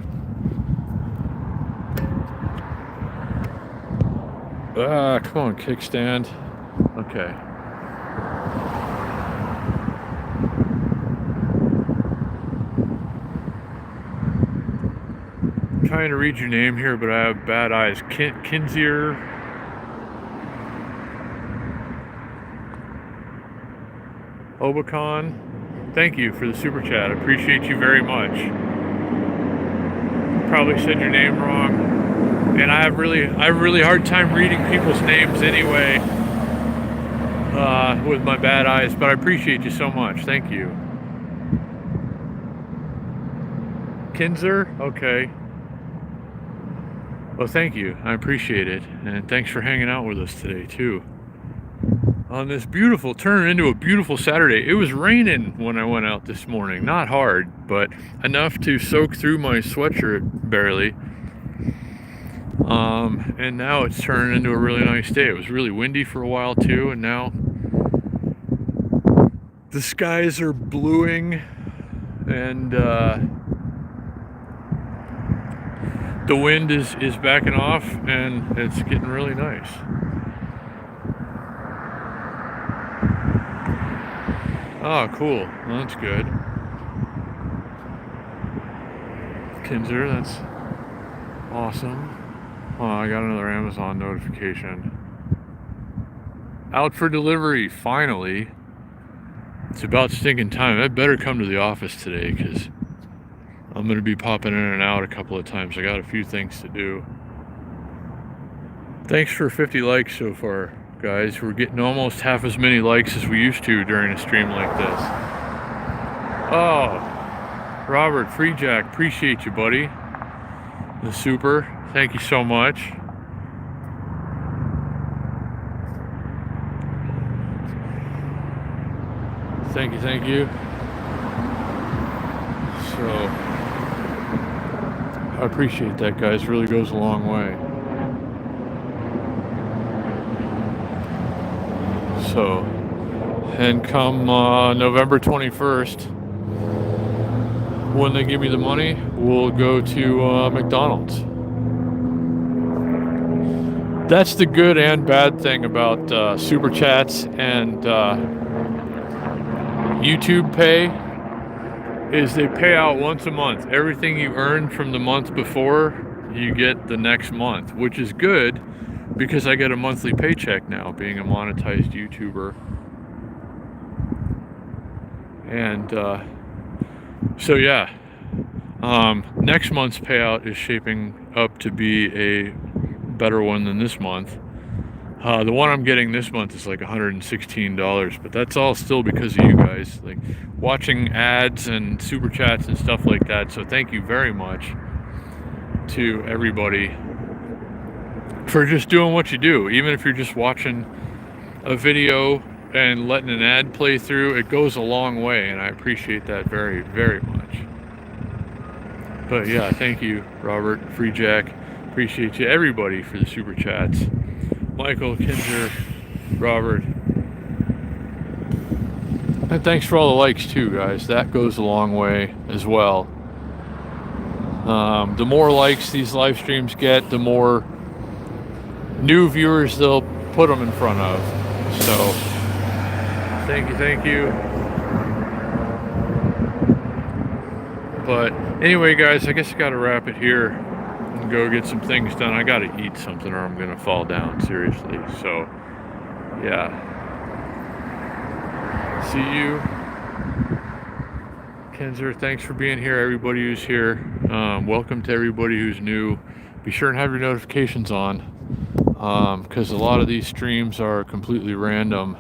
Come on, kickstand. Okay. I'm trying to read your name here, but I have bad eyes. Kinzier. Obacon. Thank you for the super chat. I appreciate you very much. Probably said your name wrong, and I have really hard time reading people's names anyway with my bad eyes. But I appreciate you so much. Thank you. Kinzer. Okay. Well, thank you. I appreciate it, and thanks for hanging out with us today too. On this beautiful, turn into a beautiful Saturday. It was raining when I went out this morning. Not hard, but enough to soak through my sweatshirt barely. And now it's turned into a really nice day. It was really windy for a while too, and now the skies are bluing, and the wind is backing off, and it's getting really nice. Oh, cool. Well, that's good. Kinzer, that's awesome. Oh, I got another Amazon notification. Out for delivery, finally. It's about stinking time. I better come to the office today, because I'm going to be popping in and out a couple of times. I got a few things to do. Thanks for 50 likes so far, guys. We're getting almost half as many likes as we used to during a stream like this. Oh, Robert Freejack, appreciate you, buddy. The super, thank you so much. Thank you. So, I appreciate that, guys. Really goes a long way. So, and come November 21st, when they give me the money, we'll go to McDonald's. That's the good and bad thing about super chats and YouTube pay, is they pay out once a month. Everything you earn from the month before, you get the next month, which is good, because I get a monthly paycheck now, being a monetized YouTuber. And so yeah, next month's payout is shaping up to be a better one than this month. The one I'm getting this month is like $116, but that's all still because of you guys, like watching ads and super chats and stuff like that. So thank you very much to everybody for just doing what you do. Even if you're just watching a video and letting an ad play through, it goes a long way, and I appreciate that very, very much. But yeah, thank you, Robert Freejack. Appreciate you, everybody, for the super chats. Michael, Kinzer, Robert. And thanks for all the likes too, guys. That goes a long way as well. The more likes these live streams get, the more new viewers they'll put them in front of. So, thank you. But anyway, guys, I guess I gotta wrap it here and go get some things done. I gotta eat something or I'm gonna fall down, seriously. So, yeah. See you. Kinzer, thanks for being here, everybody who's here. Welcome to everybody who's new. Be sure and have your notifications on, because a lot of these streams are completely random.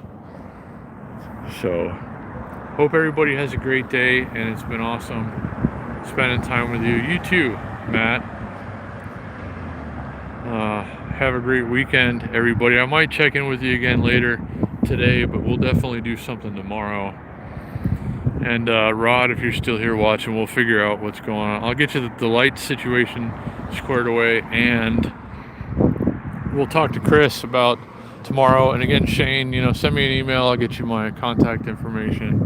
So, hope everybody has a great day, and it's been awesome spending time with you. You too, Matt. Have a great weekend, everybody. I might check in with you again later today, but we'll definitely do something tomorrow. And Rod, if you're still here watching, we'll figure out what's going on. I'll get you the light situation squared away, and we'll talk to Chris about tomorrow. And again, Shane, send me an email. I'll get you my contact information.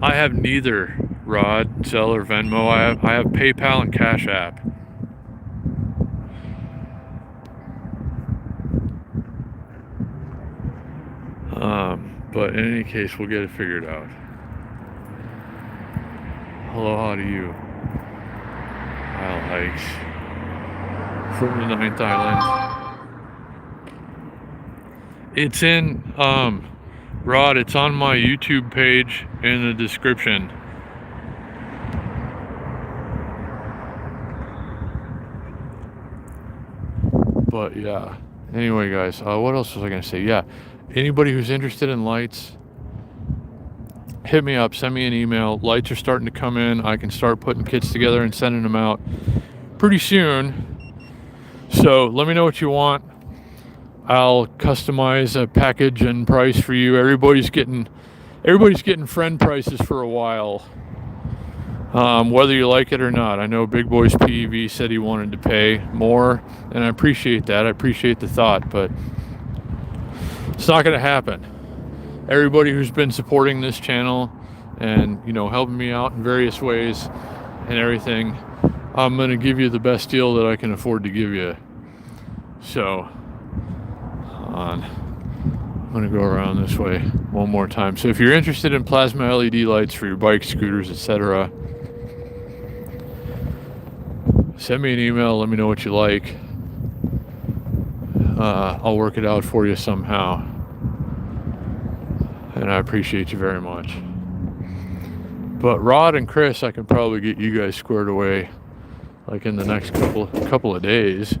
I have neither, Rod, Zelle, or Venmo. I have PayPal and Cash App. But in any case, we'll get it figured out. Aloha to you. Isle Hikes. From the 9th Island. It's in, Rod, it's on my YouTube page in the description. But yeah. Anyway, guys, what else was I going to say? Yeah. Anybody who's interested in lights, hit me up, send me an email. Lights are starting to come in. I can start putting kits together and sending them out pretty soon. So let me know what you want. I'll customize a package and price for you. Everybody's getting friend prices for a while, whether you like it or not. I know Big Boys PEV said he wanted to pay more, and I appreciate that. I appreciate the thought, but it's not going to happen. Everybody who's been supporting this channel and, helping me out in various ways and everything, I'm going to give you the best deal that I can afford to give you. So, I'm going to go around this way one more time. So if you're interested in plasma LED lights for your bikes, scooters, etc., send me an email. Let me know what you like. I'll work it out for you somehow. And I appreciate you very much. But Rod and Chris, I can probably get you guys squared away like in the next couple of days.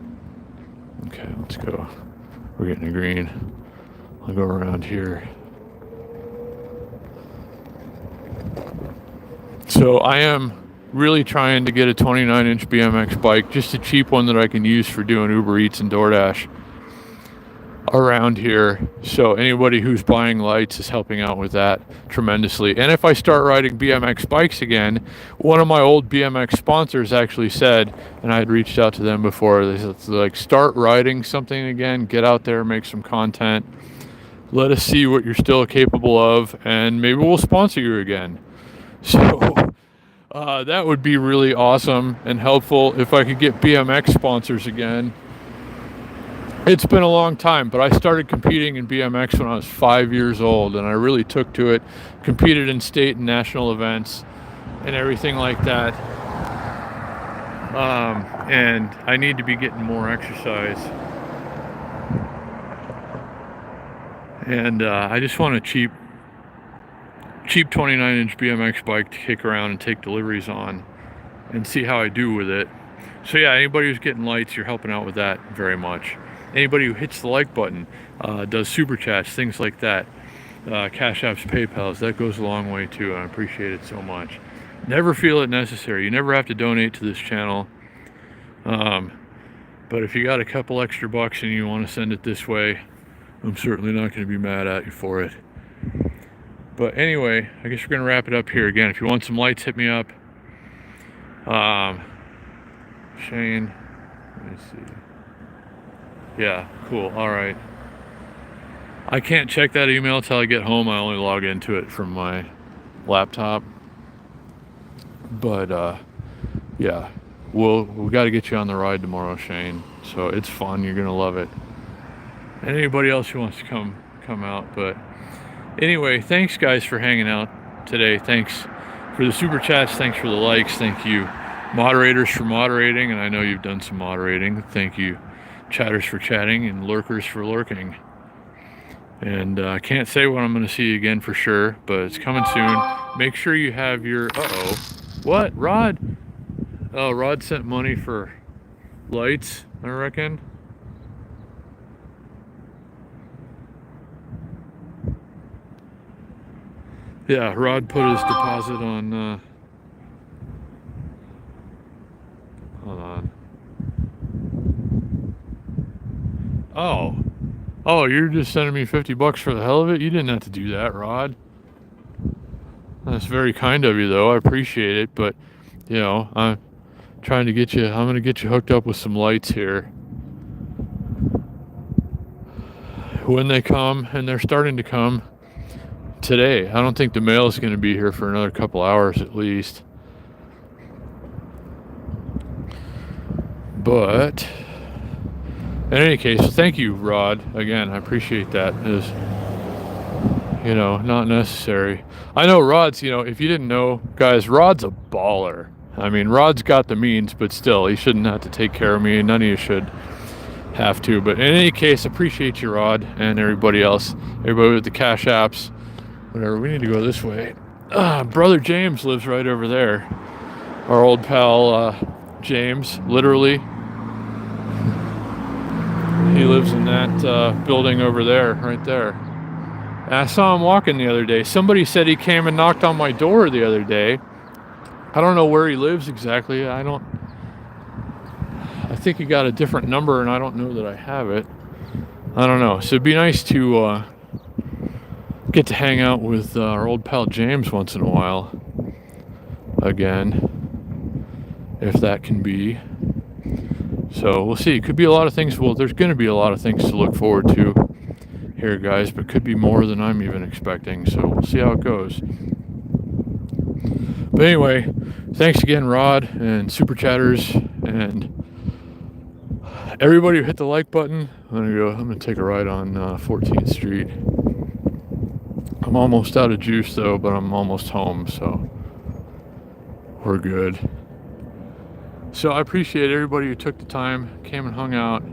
Okay, let's go. We're getting a green. I'll go around here. So I am really trying to get a 29-inch BMX bike, just a cheap one that I can use for doing Uber Eats and DoorDash around here. So anybody who's buying lights is helping out with that tremendously. And if I start riding BMX bikes again, one of my old BMX sponsors actually said, and I had reached out to them before, they said, like, start riding something again, get out there, make some content, let us see what you're still capable of, and maybe we'll sponsor you again. So that would be really awesome and helpful if I could get BMX sponsors again. It's been a long time, but I started competing in BMX when I was 5 years old, and I really took to it, competed in state and national events and everything like that. And I need to be getting more exercise. And I just want a cheap 29-inch BMX bike to kick around and take deliveries on and see how I do with it. So yeah, anybody who's getting lights, you're helping out with that very much. Anybody who hits the like button, does super chats, things like that, Cash Apps, PayPals, that goes a long way too. I appreciate it so much. Never feel it necessary. You never have to donate to this channel. But if you got a couple extra bucks and you want to send it this way, I'm certainly not going to be mad at you for it. But anyway, I guess we're going to wrap it up here. Again, if you want some lights, hit me up. Shane, let me see. Yeah, cool. All right. I can't check that email till I get home. I only log into it from my laptop. But yeah, we got to get you on the ride tomorrow, Shane. So it's fun. You're gonna love it. And anybody else who wants to come out. But anyway, thanks guys for hanging out today. Thanks for the super chats. Thanks for the likes. Thank you, moderators, for moderating. And I know you've done some moderating. Thank you, chatters, for chatting, and lurkers for lurking. And I can't say when I'm going to see you again for sure, but it's coming soon. Make sure you have your... Uh-oh. What? Rod? Oh, Rod sent money for lights, I reckon. Yeah, Rod put his deposit on... hold on. Oh, you're just sending me $50 for the hell of it? You didn't have to do that, Rod. That's very kind of you, though. I appreciate it, but, you know, I'm trying to get you... I'm going to get you hooked up with some lights here. When they come, and they're starting to come today. I don't think the mail is going to be here for another couple hours at least. But... in any case, thank you, Rod. Again, I appreciate that. It's, you know, not necessary. I know Rod's, you know, if you didn't know, guys, Rod's a baller. I mean, Rod's got the means, but still, he shouldn't have to take care of me. None of you should have to. But in any case, appreciate you, Rod, and everybody else. Everybody with the cash apps. Whatever, we need to go this way. Brother James lives right over there. Our old pal, James, literally. He lives in that building over there, right there. And I saw him walking the other day. Somebody said he came and knocked on my door the other day. I don't know where he lives exactly. I think he got a different number, and I don't know that I have it. I don't know. So it'd be nice to get to hang out with our old pal James once in a while. Again. If that can be. So we'll see. Could be a lot of things. Well, there's going to be a lot of things to look forward to here, guys, but could be more than I'm even expecting. So we'll see how it goes. But anyway, thanks again, Rod, and super chatters, and everybody who hit the like button. I'm going to take a ride on 14th Street. I'm almost out of juice, though, but I'm almost home, so we're good. So I appreciate everybody who took the time, came and hung out.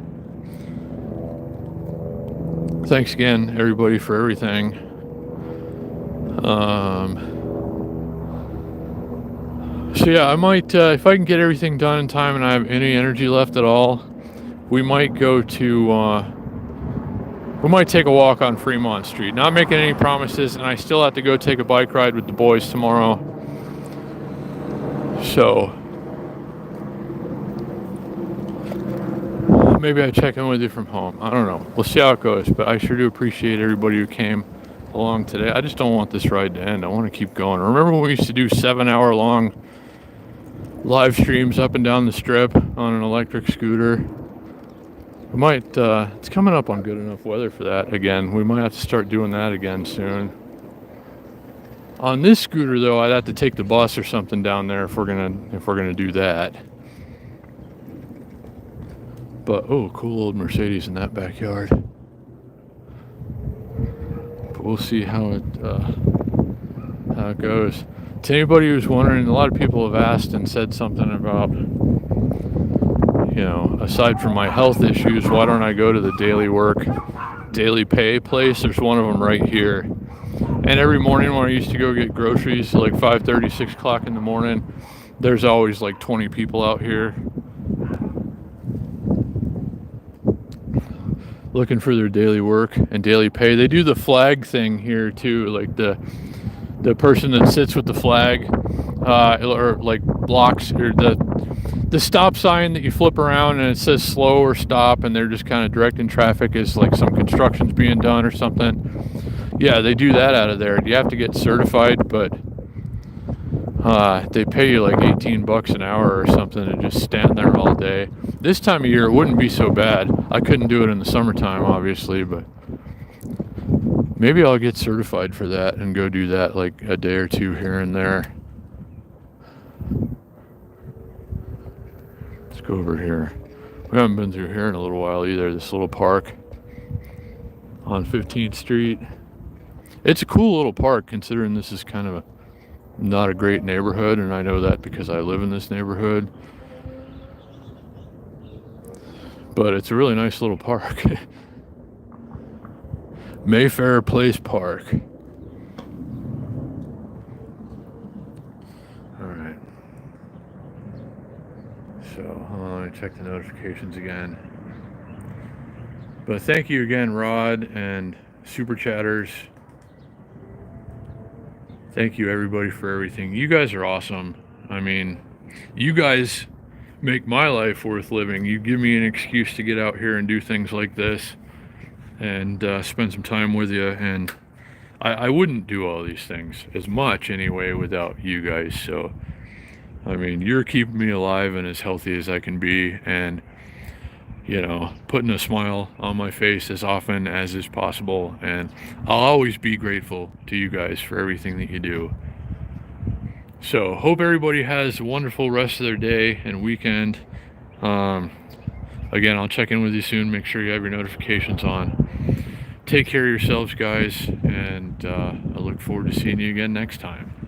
Thanks again, everybody, for everything. So yeah, I might, if I can get everything done in time and I have any energy left at all, we might go to, we might take a walk on Fremont Street. Not making any promises, and I still have to go take a bike ride with the boys tomorrow. So... maybe I check in with you from home. I don't know. We'll see how it goes. But I sure do appreciate everybody who came along today. I just don't want this ride to end. I want to keep going. Remember when we used to do 7-hour long live streams up and down the strip on an electric scooter? We might, it's coming up on good enough weather for that again. We might have to start doing that again soon. On this scooter though, I'd have to take the bus or something down there if we're gonna do that. But, oh, cool old Mercedes in that backyard. But we'll see how it goes. To anybody who's wondering, a lot of people have asked and said something about, you know, aside from my health issues, why don't I go to the daily work, daily pay place? There's one of them right here. And every morning when I used to go get groceries, like 5:30, 6 o'clock in the morning, there's always like 20 people out here looking for their daily work and daily pay. They do the flag thing here too, like the person that sits with the flag, or like blocks, or the stop sign that you flip around and it says slow or stop, and they're just kind of directing traffic as like some construction's being done or something. Yeah, they do that out of there. You have to get certified, but they pay you like 18 bucks an hour or something to just stand there all day. This time of year it wouldn't be so bad. I couldn't do it in the summertime, obviously, but maybe I'll get certified for that and go do that like a day or two here and there. Let's go over here. We haven't been through here in a little while either. This little park on 15th Street. It's a cool little park considering this is kind of not a great neighborhood, and I know that because I live in this neighborhood. But it's a really nice little park. Mayfair Place Park. Alright. So, hold on, let me check the notifications again. But thank you again, Rod and Super Chatters. Thank you, everybody, for everything. You guys are awesome. I mean, you guys make my life worth living. You give me an excuse to get out here and do things like this and spend some time with you. And I wouldn't do all these things as much anyway without you guys. So, I mean, you're keeping me alive and as healthy as I can be, and you know, putting a smile on my face as often as is possible. And I'll always be grateful to you guys for everything that you do. So hope everybody has a wonderful rest of their day and weekend. Again, I'll check in with you soon. Make sure you have your notifications on. Take care of yourselves, guys, and I look forward to seeing you again next time.